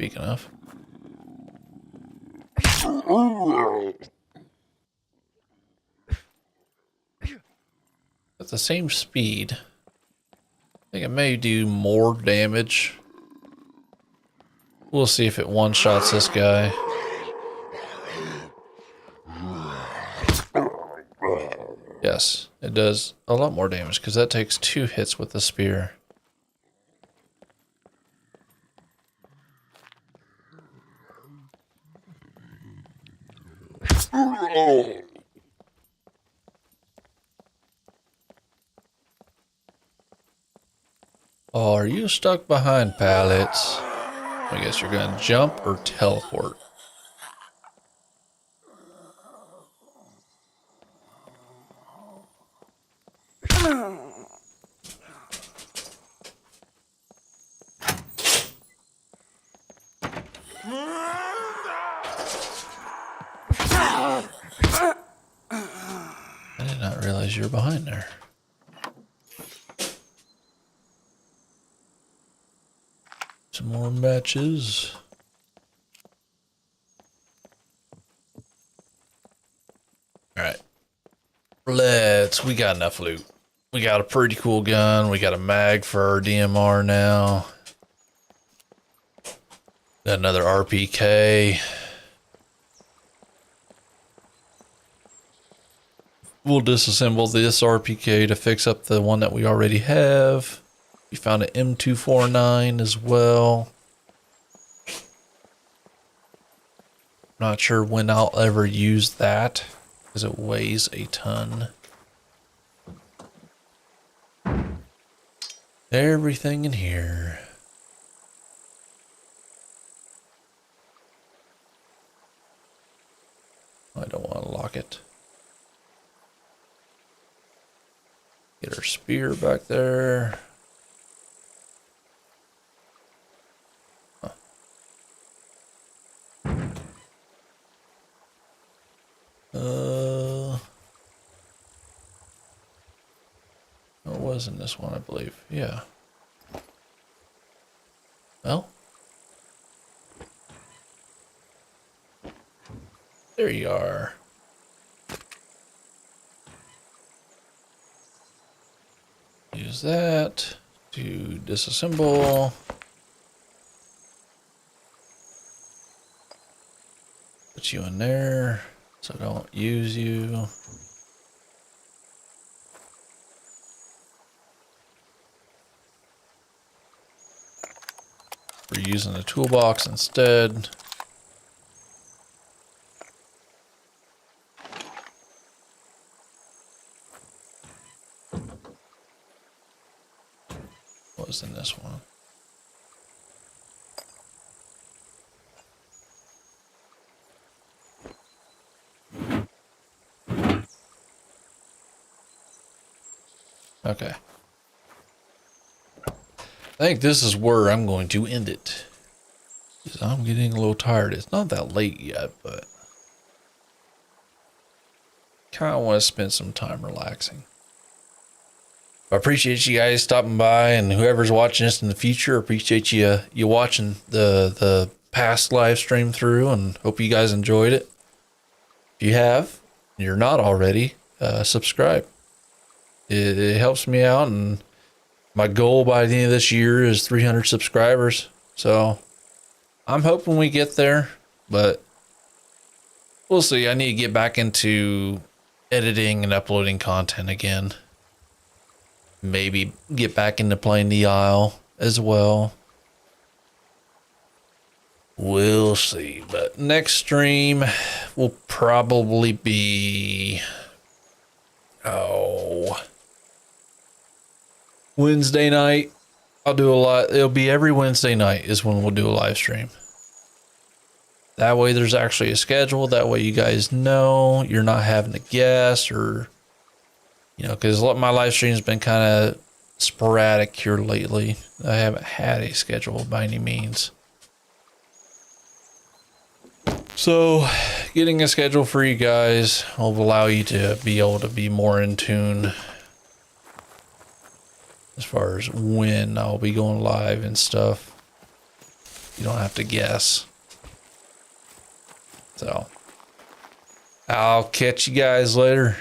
speaking of. At the same speed, I think it may do more damage. We'll see if it one-shots this guy. Yes, it does a lot more damage because that takes 2 hits with the spear. Oh, are you stuck behind pallets? I guess you're gonna jump or teleport. I did not realize you were behind there. Some more matches. Alright. We got enough loot. We got a pretty cool gun. We got a mag for our DMR now. Got another RPK. We'll disassemble this RPK to fix up the one that we already have. We found an M249 as well. Not sure when I'll ever use that because it weighs a ton. Everything in here. I don't want to lock it. Get our spear back there. Huh. It was in this one, I believe. Yeah. Well. There you are. Use that to disassemble. Put you in there so I don't use you. We're using the toolbox instead. What was in this one? Okay. I think this is where I'm going to end it. Because I'm getting a little tired. It's not that late yet, but kind of want to spend some time relaxing. I appreciate you guys stopping by, and whoever's watching this in the future, appreciate you watching the past live stream through, and hope you guys enjoyed it. If you have, and you're not already, subscribe. It helps me out, and my goal by the end of this year is 300 subscribers. So I'm hoping we get there, but we'll see. I need to get back into editing and uploading content again. Maybe get back into playing the Isle as well. We'll see. But next stream will probably be Wednesday night. I'll do a lot. It'll be every Wednesday night is when we'll do a live stream. That way there's actually a schedule. That way you guys know you're not having to guess, or because my live stream's been kind of sporadic here lately. I haven't had a schedule by any means. So getting a schedule for you guys will allow you to be able to be more in tune as far as when I'll be going live and stuff. You don't have to guess. So I'll catch you guys later.